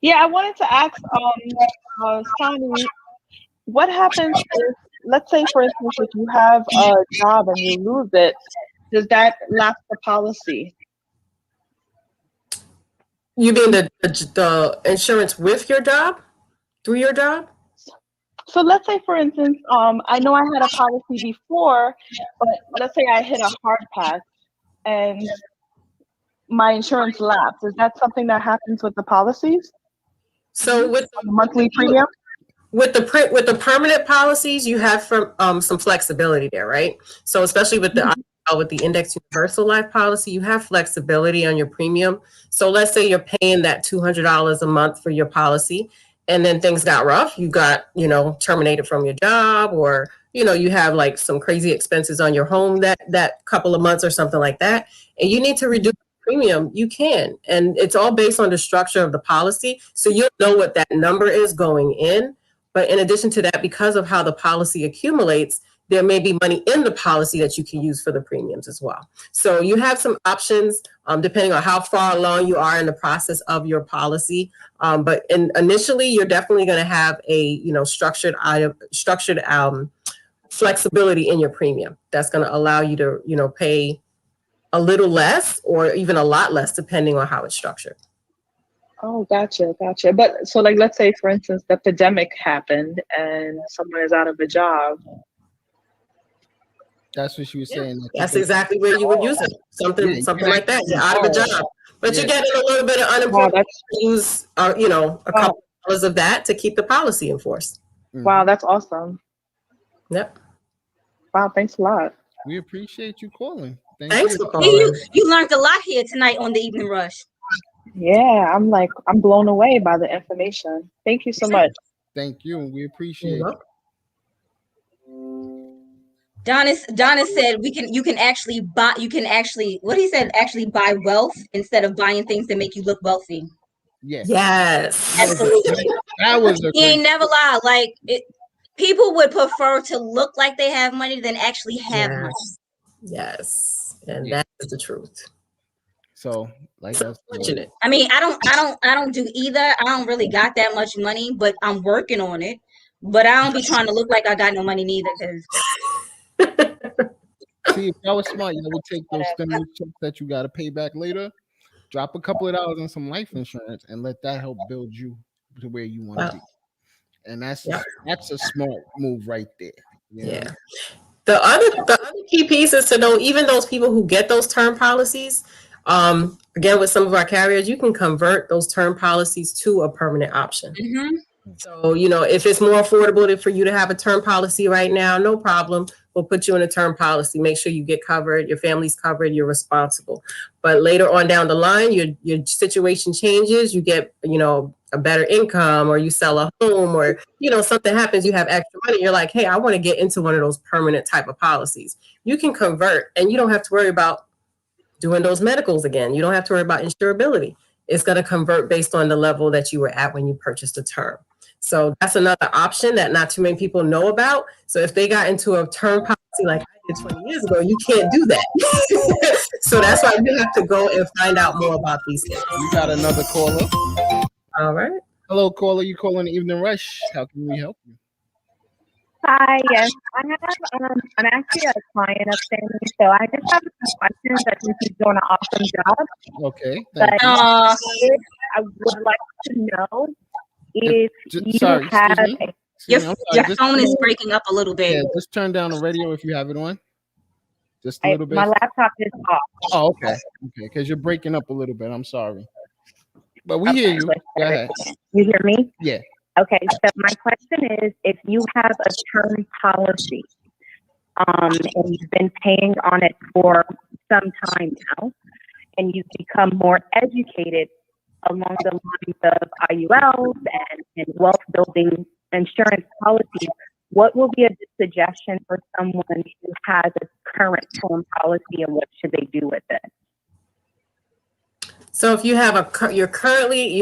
Yeah, I wanted to ask Sannie, what happens if, let's say, for instance, if you have a job and you lose it, does that lapse the policy? You mean the insurance with your job, through your job? So let's say, for instance, I know I had a policy before, but let's say I hit a hard pass and my insurance lapsed. Is that something that happens with the policies? So with The monthly premium? with the permanent policies, you have some flexibility there, right? So especially with the index universal life policy, you have flexibility on your premium. So let's say you're paying that $200 a month for your policy, and then things got rough. You got, terminated from your job, or, you have like some crazy expenses on your home that couple of months or something like that, and you need to reduce premium. You can, and it's all based on the structure of the policy. So you'll know what that number is going in. But in addition to that, because of how the policy accumulates, there may be money in the policy that you can use for the premiums as well. So you have some options depending on how far along you are in the process of your policy. But initially, you're definitely going to have a structured flexibility in your premium that's going to allow you to pay a little less or even a lot less depending on how it's structured. Oh, gotcha. But so, like, let's say, for instance, the epidemic happened and someone is out of a job. That's what she was saying. That's exactly where you would use it. Something like that. You're out of a job, but you're getting a little bit of unemployment. Use a couple dollars of that to keep the policy in force. Wow, that's awesome. Yep. Wow, thanks a lot. We appreciate you calling. Thanks for calling. You learned a lot here tonight on the Evening Rush. Yeah, I'm blown away by the information. Thank you so much. Thank you. We appreciate it. Donis said you can actually buy what he said, actually buy wealth instead of buying things that make you look wealthy. Yes. Absolutely. That was he ain't never lied. Like people would prefer to look like they have money than actually have money. Yes. And that is the truth. So, like that's fortunate. I mean, I don't do either. I don't really got that much money, but I'm working on it. But I don't be trying to look like I got no money neither. See, if I was smart, you would take those stimulus checks that you got to pay back later, drop a couple of dollars in some life insurance, and let that help build you to where you want to be. And that's a smart move right there. Yeah. The other key piece is to know, even those people who get those term policies, again, with some of our carriers, you can convert those term policies to a permanent option. Mm-hmm. So, if it's more affordable for you to have a term policy right now, no problem. We'll put you in a term policy. Make sure you get covered, your family's covered, you're responsible. But later on down the line, your situation changes, you get, a better income, or you sell a home, or, something happens, you have extra money. You're like, hey, I want to get into one of those permanent type of policies. You can convert, and you don't have to worry about doing those medicals again. You don't have to worry about insurability. It's going to convert based on the level that you were at when you purchased a term. So that's another option that not too many people know about. So if they got into a term policy like I did 20 years ago, you can't do that. So that's why you have to go and find out more about these things. You got another caller. All right. Hello, caller. You calling the Evening Rush? How can we help you? Hi, yes. I have, I'm actually a client of Sannie, so I just have some questions. I think he's doing an awesome job. Okay. But I would like to know if you have... Your phone is breaking up a little bit. Yeah, just turn down the radio if you have it on. Just a little bit. My laptop is off. Oh, okay. Okay, because you're breaking up a little bit. I'm sorry. But we hear you. Go ahead. You hear me? Yeah. Okay, so my question is, if you have a term policy and you've been paying on it for some time now, and you've become more educated along the lines of IULs and wealth building insurance policies, what will be a good suggestion for someone who has a current term policy, and what should they do with it? So if you have you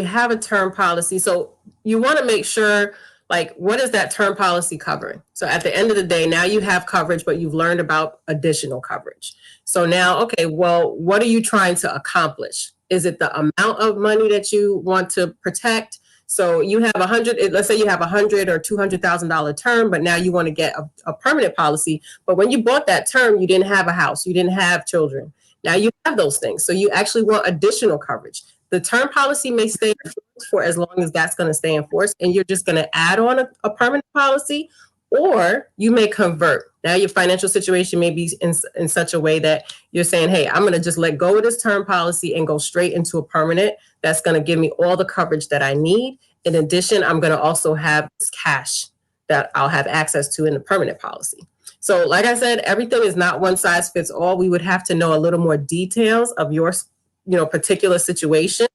have a term policy, so you want to make sure, like, what is that term policy covering? So at the end of the day, now you have coverage, but you've learned about additional coverage. So now, okay, well, what are you trying to accomplish? Is it the amount of money that you want to protect? So you have let's say you have $100,000 or $200,000 term, but now you want to get a permanent policy. But when you bought that term, you didn't have a house, you didn't have children. Now you have those things. So you actually want additional coverage. The term policy may stay in force for as long as that's going to stay in force, and you're just going to add on a permanent policy, or you may convert. Now your financial situation may be in such a way that you're saying, hey, I'm going to just let go of this term policy and go straight into a permanent that's going to give me all the coverage that I need. In addition, I'm going to also have this cash that I'll have access to in the permanent policy. So like I said, everything is not one size fits all. We would have to know a little more details of your particular situation.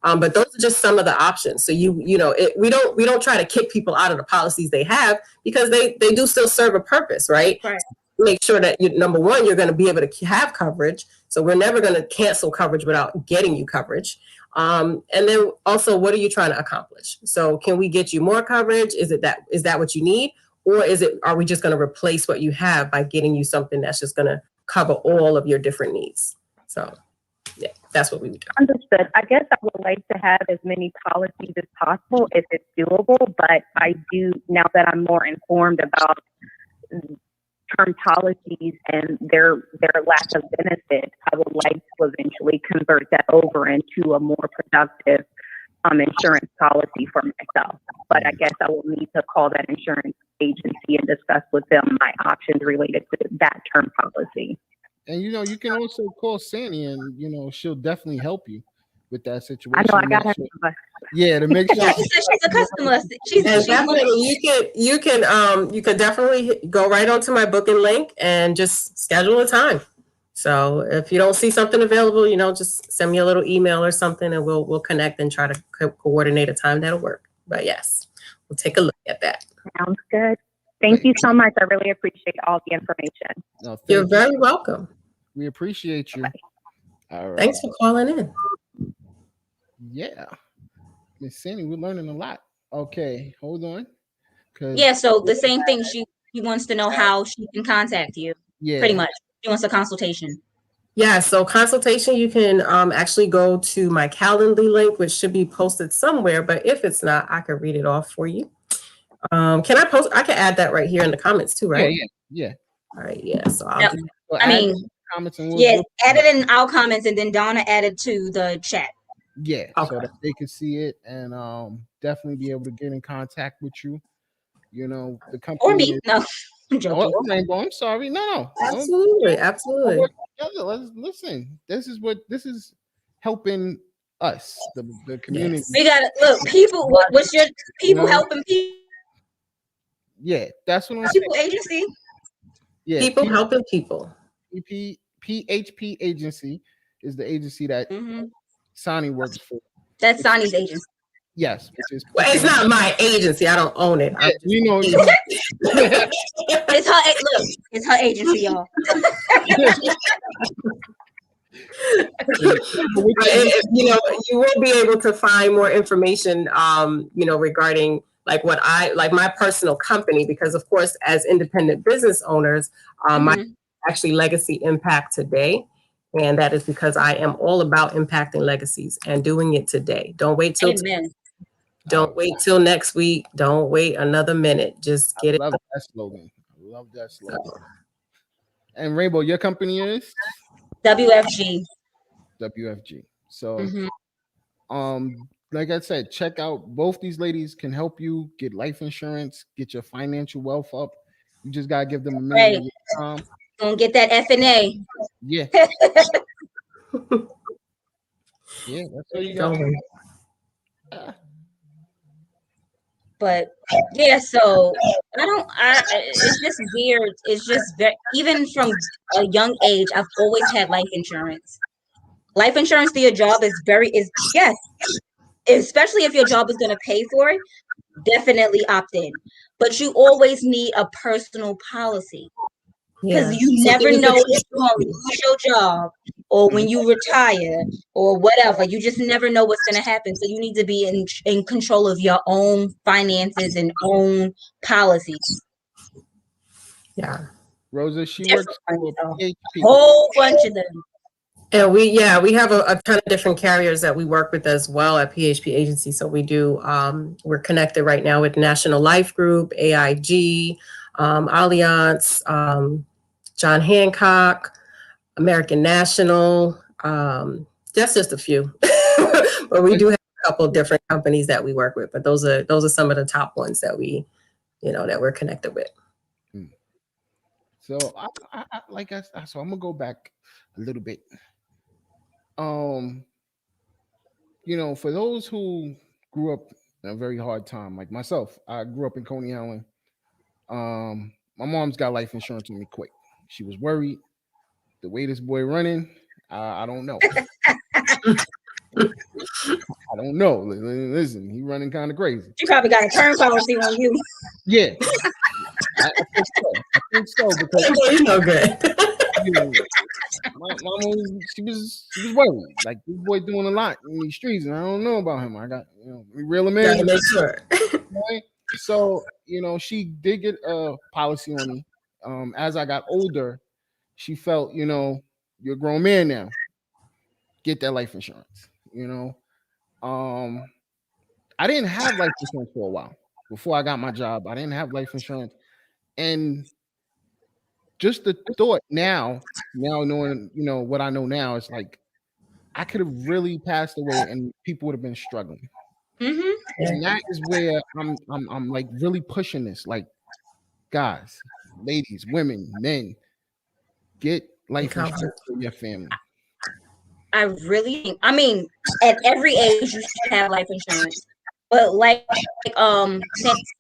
But those are just some of the options. So we don't try to kick people out of the policies they have, because they do still serve a purpose, right? Right. Make sure that number one, you're going to be able to have coverage. So we're never going to cancel coverage without getting you coverage. And then also, what are you trying to accomplish? So can we get you more coverage? Is that what you need? Or are we just going to replace what you have by getting you something that's just going to cover all of your different needs? So yeah, that's what we would do. Understood. I guess I would like to have as many policies as possible if it's doable, but I do, now that I'm more informed about term policies and their lack of benefit, I would like to eventually convert that over into a more productive insurance policy for myself. But I guess I will need to call that insurance agency and discuss with them my options related to that term policy. And you can also call Sannie, and she'll definitely help you with that situation. I know I got her. Yeah, to make sure. Yeah, she said she's a customer. She's definitely, you can definitely go right onto my booking link and just schedule a time. So if you don't see something available, just send me a little email or something, and we'll connect and try to coordinate a time that'll work. But yes, we'll take a look at that. Sounds good. Thank you so much. I really appreciate all the information. No, you're very welcome. We appreciate you. All right. Thanks for calling in. Yeah. Miss Sannie, we're learning a lot. Okay, hold on. Yeah, so the same thing. She wants to know how she can contact you. Yeah. Pretty much. She wants a consultation. Yeah, so consultation, you can actually go to my Calendly link, which should be posted somewhere, but if it's not, I can read it off for you. I can add that right here in the comments too, right? Yeah. All right, yeah. So add it in our comments, and then Donna added to the chat. Yeah, okay. So that they can see it and definitely be able to get in contact with you. The company. Or me. No, I'm joking. Rainbow, I'm sorry. No. Absolutely. Let's listen. This is helping us, the community. We gotta look, people. What's your people helping people? Yeah, that's what I'm saying. People saying. agency. Yeah, people helping people. PHP agency is the agency that Sannie works for. That's Sannie's agency. Yes, which is. Well, it's not my agency. I don't own it. It's her. Look, it's her agency, y'all. You will be able to find more information, regarding like my personal company, because of course, as independent business owners, my actually Legacy Impact Today. And that is because I am all about impacting legacies and doing it today. Don't wait till next week. Don't wait another minute. Just get it. I love that slogan. And Rainbow, your company is WFG. So, like I said, check out both these ladies can help you get life insurance, get your financial wealth up. You just gotta give them a minute. Right. Gonna get that FNA. Yeah. Yeah, that's what you got. But yeah, so it's just weird. It's just even from a young age, I've always had life insurance. Life insurance through your job is yes. especially if your job is going to pay for it, definitely opt in. But you always need a personal policy because Yeah. you So never things know that- if you're going to lose your job or when you retire or whatever. You just never know what's going to happen. So you need to be in control of your own finances and own policies. Yeah. Rosa, she Different works ones, for though. PHP. Whole bunch of them. And we have a ton of different carriers that we work with as well at PHP Agency. So we do, we're connected right now with National Life Group, AIG, Allianz, John Hancock, American National. That's just a few, but we do have a couple of different companies that we work with. But those are some of the top ones that we, that we're connected with. So so I'm gonna go back a little bit. For those who grew up in a very hard time, like myself, I grew up in Coney Island. My mom's got life insurance on me quick. She was worried. The way this boy running, I don't know. I don't know. Listen, he running kind of crazy. She probably got a term policy on you. Yeah, I think so because Good. my mama she was worried. Like, this boy doing a lot in these streets, and I don't know about him. I got we reel him in. Gotta make sure. Right? So she did get a policy on me. As I got older, she felt you're a grown man now. Get that life insurance. I didn't have life insurance for a while before I got my job. I didn't have life insurance, and just the thought now knowing what I know now, it's like I could have really passed away and people would have been struggling. Mm-hmm. And that is where I'm like really pushing this. Like, guys, ladies, women, men, get life insurance for your family. I really think, at every age you should have life insurance. But like Sannie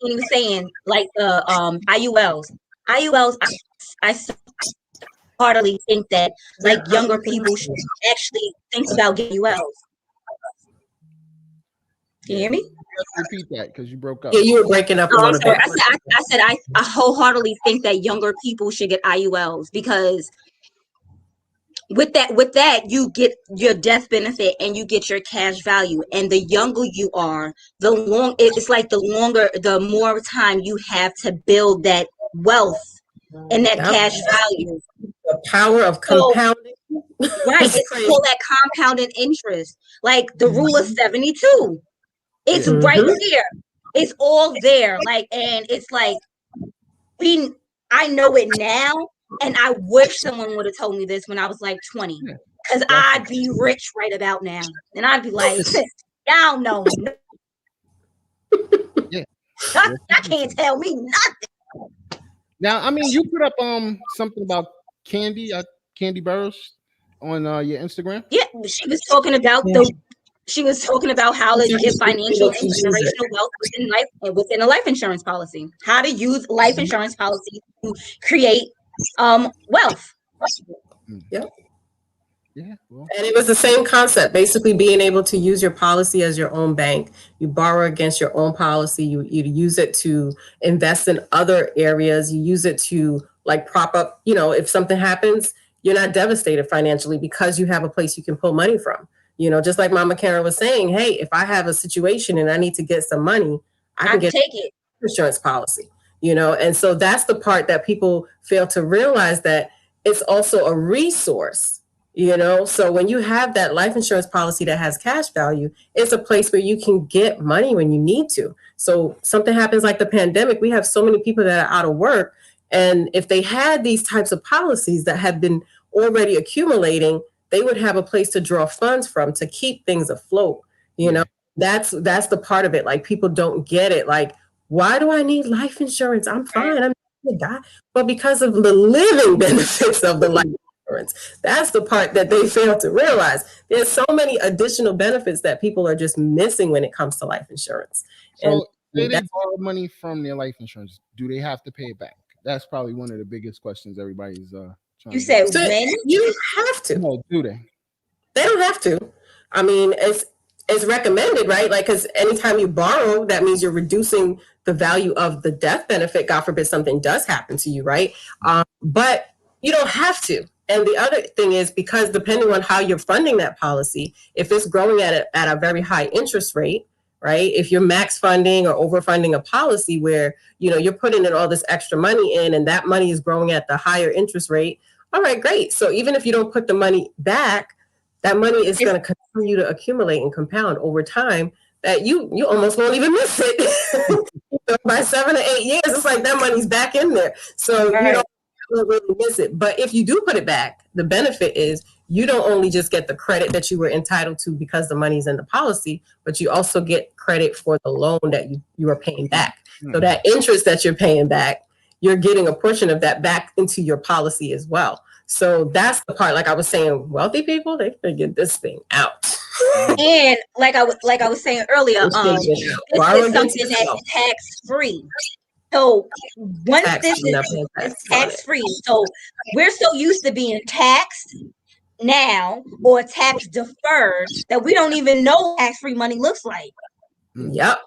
was saying, like the IULs, I heartily think that like younger people should actually think about getting ULs. Can you hear me? Repeat that because you broke up. Yeah, you were breaking up a little bit. I said I wholeheartedly think that younger people should get IULs because with that you get your death benefit and you get your cash value, and the younger you are, the more time you have to build that wealth and that cash value. The power of compounding. Right, it's called that compounded interest, like the rule of 72. It's right there. It's all there. Like, and it's like I know it now. And I wish someone would have told me this when I was like 20, because I'd be rich right about now. And I'd be like, y'all know. Yeah. Y'all can't tell me nothing. Now, you put up something about Candy Burrows on your Instagram. Yeah, she was talking about how to get financial and generational wealth within a life insurance policy. How to use life insurance policy to create wealth. Yep. Yeah. Well. And it was the same concept, basically being able to use your policy as your own bank. You borrow against your own policy. You use it to invest in other areas. You use it to like prop up, if something happens, you're not devastated financially because you have a place you can pull money from. Just like Mama Karen was saying, hey, if I have a situation and I need to get some money, I can take it. Insurance policy, and so that's the part that people fail to realize, that it's also a resource, so when you have that life insurance policy that has cash value, it's a place where you can get money when you need to. So something happens like the pandemic, we have so many people that are out of work, and if they had these types of policies that have been already accumulating, they would have a place to draw funds from to keep things afloat. That's the part of it. Like, people don't get it. Like, why do I need life insurance? I'm fine. I'm not gonna die. But because of the living benefits of the life insurance, that's the part that they fail to realize. There's so many additional benefits that people are just missing when it comes to life insurance. So they borrow money from their life insurance, do they have to pay it back? That's probably one of the biggest questions everybody's trying to say. So when you have to. No, do they? They don't have to. it's recommended, right? Like, because anytime you borrow, that means you're reducing the value of the death benefit. God forbid something does happen to you, right? But you don't have to. And the other thing is, because depending on how you're funding that policy, if it's growing at a very high interest rate, right? If you're max funding or overfunding a policy where, you know, you're putting in all this extra money in and that money is growing at the higher interest rate, all right, great. So even if you don't put the money back, that money is going to continue to accumulate and compound over time that you almost won't even miss it. By 7 to 8 years, it's like that money's back in there. So you don't really miss it. But if you do put it back, the benefit is you don't only just get the credit that you were entitled to because the money's in the policy, but you also get credit for the loan that you are paying back. So that interest that you're paying back, you're getting a portion of that back into your policy as well. So that's the part, like I was saying, wealthy people, they figure this thing out. And like I was saying earlier, this is something that's tax free. So once this is tax free, so we're so used to being taxed now or tax deferred that we don't even know what tax free money looks like. Yep.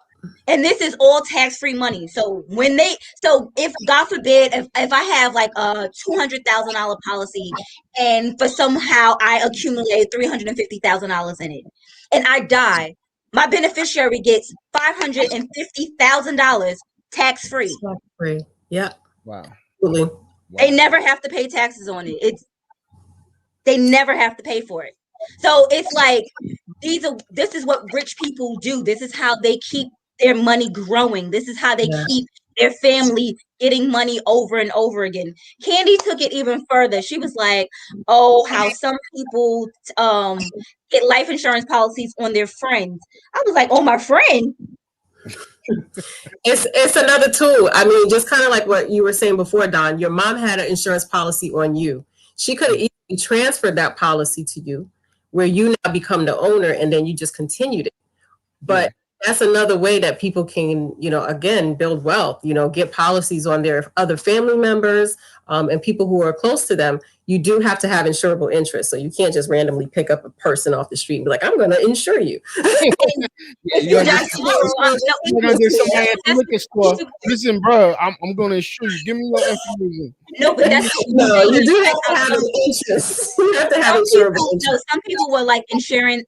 And this is all tax-free money. So if God forbid, if I have like a $200,000 policy and for somehow I accumulate $350,000 in it and I die, my beneficiary gets $550,000 tax-free. Tax-free. Yeah. Wow. Absolutely. They never have to pay taxes on it. They never have to pay for it. So it's like this is what rich people do. This is how they keep their money growing. This is how they keep their family getting money over and over again. Candy took it even further. She was like, oh, how some people get life insurance policies on their friends. I was like, oh, my friend. It's another tool. I mean, just kind of like what you were saying before, Don, your mom had an insurance policy on you. She could have easily transferred that policy to you where you now become the owner and then you just continued it. But that's another way that people can, again, build wealth, get policies on their other family members and people who are close to them. You do have to have insurable interest. So you can't just randomly pick up a person off the street and be like, I'm going to insure you. You're under somebody at the liquor store. Listen, bro, I'm going to insure you. Give me your information. No, but that's you do have to have interest. You have to have insurable interest. No, some people were like insuring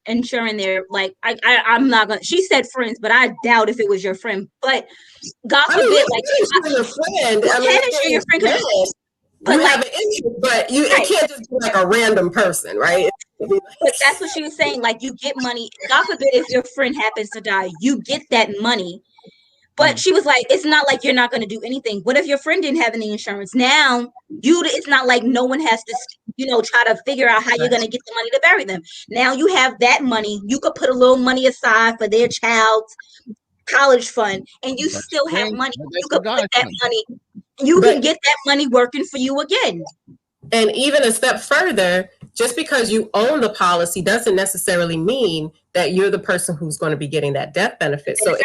their, like, I'm not going to, she said friends, but I doubt if it was your friend. But God forbid, like, your friend. You can insure your friend. But you have an interest, but it can't just be like a random person, right? But that's what she was saying. Like, you get money. God forbid if your friend happens to die, you get that money. But she was like, it's not like you're not going to do anything. What if your friend didn't have any insurance? Now, it's not like no one has to, try to figure out how you're going to get the money to bury them. Now you have that money. You could put a little money aside for their child's college fund, and you still have money. You could put that money. You can get that money working for you again. And even a step further, just because you own the policy doesn't necessarily mean that you're the person who's going to be getting that death benefit. So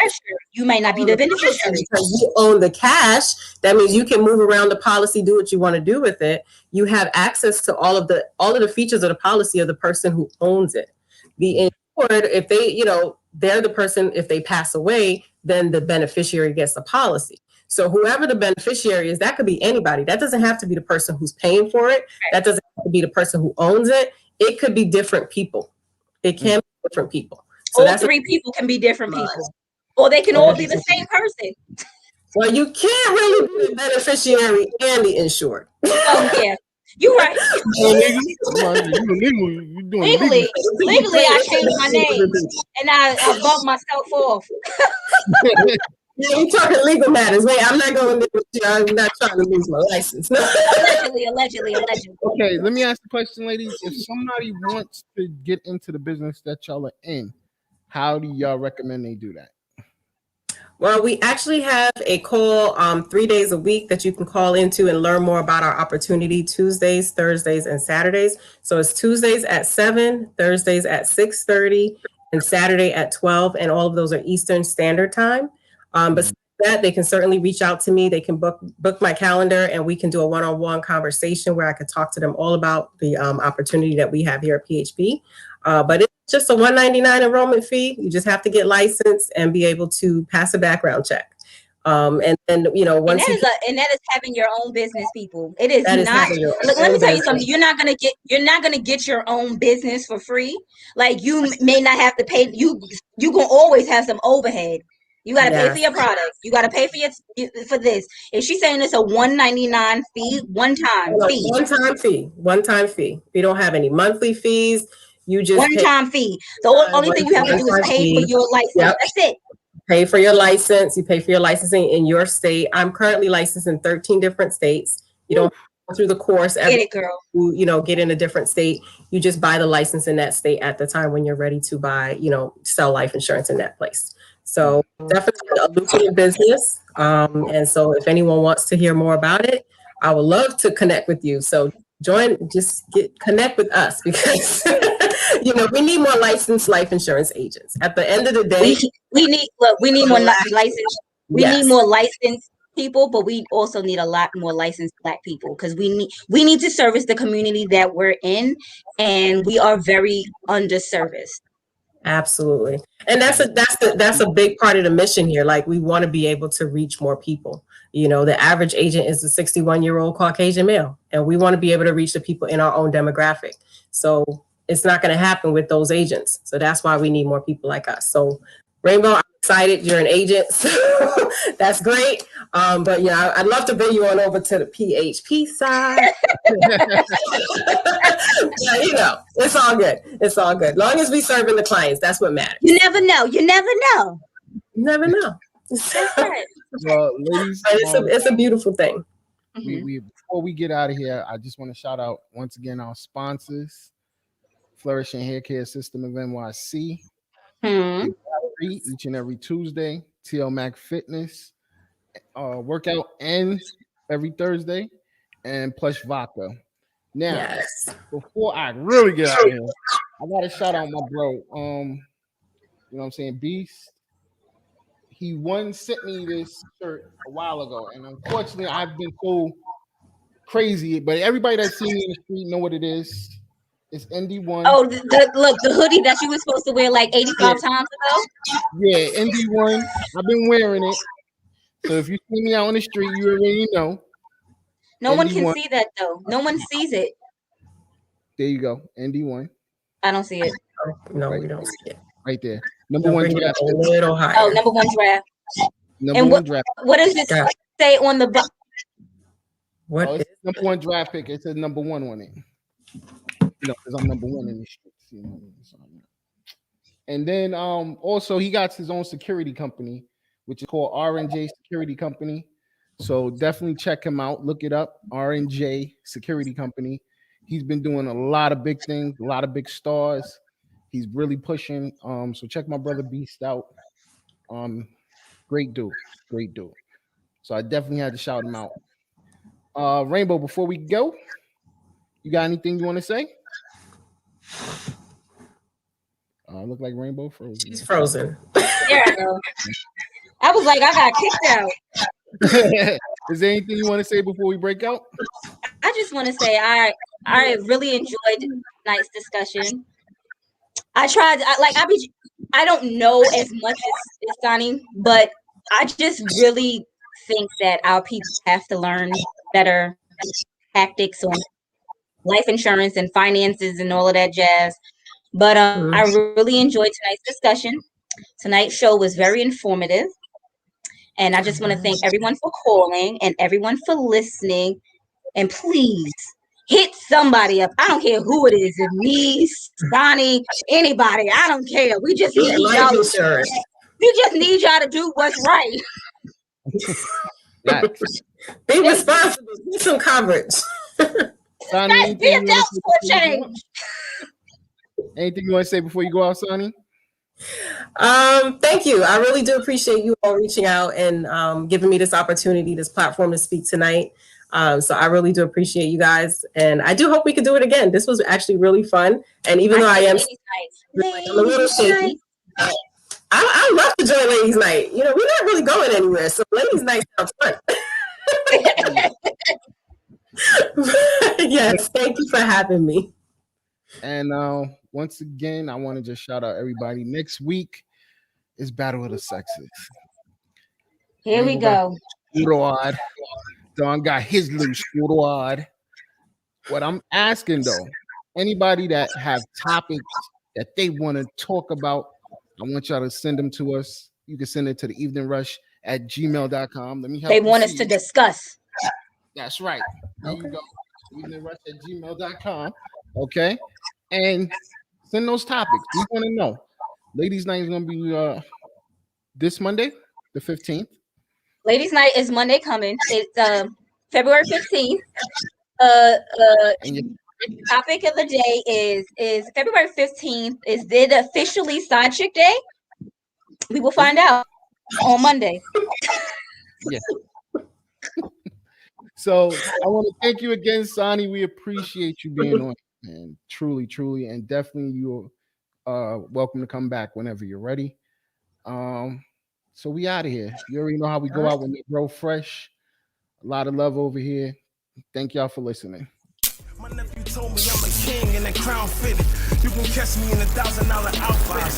you might not be the beneficiary. Because you own the cash, that means you can move around the policy, do what you want to do with it. You have access to all of the features of the policy of the person who owns it. The insured, if they, they're the person, if they pass away, then the beneficiary gets the policy. So whoever the beneficiary is, that could be anybody. That doesn't have to be the person who's paying for it. That doesn't have to be the person who owns it. It could be different people. It can be different people. So all three people can be different people. Or they can all be the same person. Well, you can't really be the beneficiary and the insured. Oh, yeah. You're right. Legally, I changed my name and I bumped myself off. Yeah, we're talking legal matters. Wait, I'm not going to. I'm not trying to lose my license. Allegedly. Okay, let me ask the question, ladies. If somebody wants to get into the business that y'all are in, how do y'all recommend they do that? Well, we actually have a call 3 days a week that you can call into and learn more about our opportunity, Tuesdays, Thursdays, and Saturdays. So it's Tuesdays at 7, Thursdays at 6:30, and Saturday at 12, and all of those are Eastern Standard Time. But that they can certainly reach out to me. They can book my calendar and we can do a one-on-one conversation where I could talk to them all about the opportunity that we have here at PHP. But it's just a $199 enrollment fee. You just have to get licensed and be able to pass a background check. And then, once and that is having your own business, people. It is that is not. having your Look, let own me tell you business. something. You're not gonna get your own business for free. Like, you may not have to pay. You gonna always have some overhead. You got to pay for your products. You got to pay for this. If she's saying it's a $199 fee, one-time fee. One-time fee. We don't have any monthly fees. You just one-time fee. The only thing you have to do is pay for your license. Yep. That's it. Pay for your license. You pay for your licensing in your state. I'm currently licensed in 13 different states. You don't go through the course. Get it, girl. Get in a different state. You just buy the license in that state at the time when you're ready to buy, sell life insurance in that place. So definitely a lucrative business. And so if anyone wants to hear more about it, I would love to connect with you. So connect with us, because we need more licensed life insurance agents. At the end of the day, we need more licensed. We need more licensed people, but we also need a lot more licensed Black people, because we need to service the community that we're in, and we are very underserviced. Absolutely. And that's a big part of the mission here. Like, we want to be able to reach more people. The average agent is a 61-year-old Caucasian male, and we want to be able to reach the people in our own demographic. So it's not going to happen with those agents. So that's why we need more people like us. So Rainbow, I'm excited you're an agent. So that's great. But I'd love to bring you on over to the PHP side. It's all good. It's all good. Long as we serving the clients, that's what matters. You never know. You never know. You never know. That's right. Well, ladies, it's a beautiful thing. Before we get out of here, I just want to shout out once again our sponsors: Flourishing Hair Care System of NYC, each and every Tuesday, TL Mac Fitness, workout and every Thursday, and Plush Vodka. Now, before I really get out of here, I gotta shout out my bro. You know what I'm saying, Beast. He sent me this shirt a while ago, and unfortunately, I've been so crazy. But everybody that's seen me in the street know what it is. It's ND1. Oh, the hoodie that you were supposed to wear like 85 times ago. Yeah, ND1. I've been wearing it. So if you see me out on the street, you already know. No one can see that though. No one sees it. There you go, ND1. I don't see it. No, we don't see it. Right there. Number one draft. A little higher. Oh, number one draft. Number one draft. What does it say on the box? What? It's number one draft pick. It says number one on it. Because I'm number one in the streets. And then also he got his own security company, which is called R&J Security Company. So definitely check him out. Look it up. R&J Security Company. He's been doing a lot of big things, a lot of big stars. He's really pushing. So check my brother Beast out. Great dude. So I definitely had to shout him out. Rainbow, before we go, you got anything you want to say? Look like Rainbow frozen. She's frozen. Yeah, I was like, I got kicked out. Is there anything you want to say before we break out? I just want to say I really enjoyed tonight's discussion. I don't know as much as Sannie, but I just really think that our people have to learn better tactics on life insurance and finances and all of that jazz. But I really enjoyed tonight's discussion. Tonight's show was very informative. And I just want to thank everyone for calling and everyone for listening. And please hit somebody up. I don't care who it is. If me, Sannie, anybody. I don't care. We just need y'all. We just need y'all to do what's right. Be responsible. Get some coverage. Sannie, be a devil for change. Anything you want to say before you go out, Sannie? Thank you. I really do appreciate you all reaching out and giving me this opportunity, this platform to speak tonight. So I really do appreciate you guys, and I do hope we can do it again. This was actually really fun, and even though I am a little shaky, I love to join Ladies Night. We're not really going anywhere, so Ladies Night sounds fun. Yes, thank you for having me. And once again, I want to just shout out everybody. Next week is Battle of the Sexes. Here we go. Don got his little squad. What I'm asking though, anybody that have topics that they want to talk about, I want y'all to send them to us. You can send it to the eveningrush@gmail.com. Let me help They you want us see. to discuss. That's right. There you go. eveningrush@gmail.com. Okay. And send those topics. We want to know. Ladies' night is going to be this Monday, the 15th. Ladies' night is Monday coming. It's February 15th. And your Topic of the day is February 15th. Is it officially Side Chick Day? We will find out on Monday. yeah. So I want to thank you again, Sannie. We appreciate you being on, and truly, and definitely you're welcome to come back whenever you're ready. So we out of here. You already know how we go out when we grow fresh. A lot of love over here. Thank y'all for listening. My nephew told me I'm a king and a crown fitted. You can catch me in $1,000 outfit.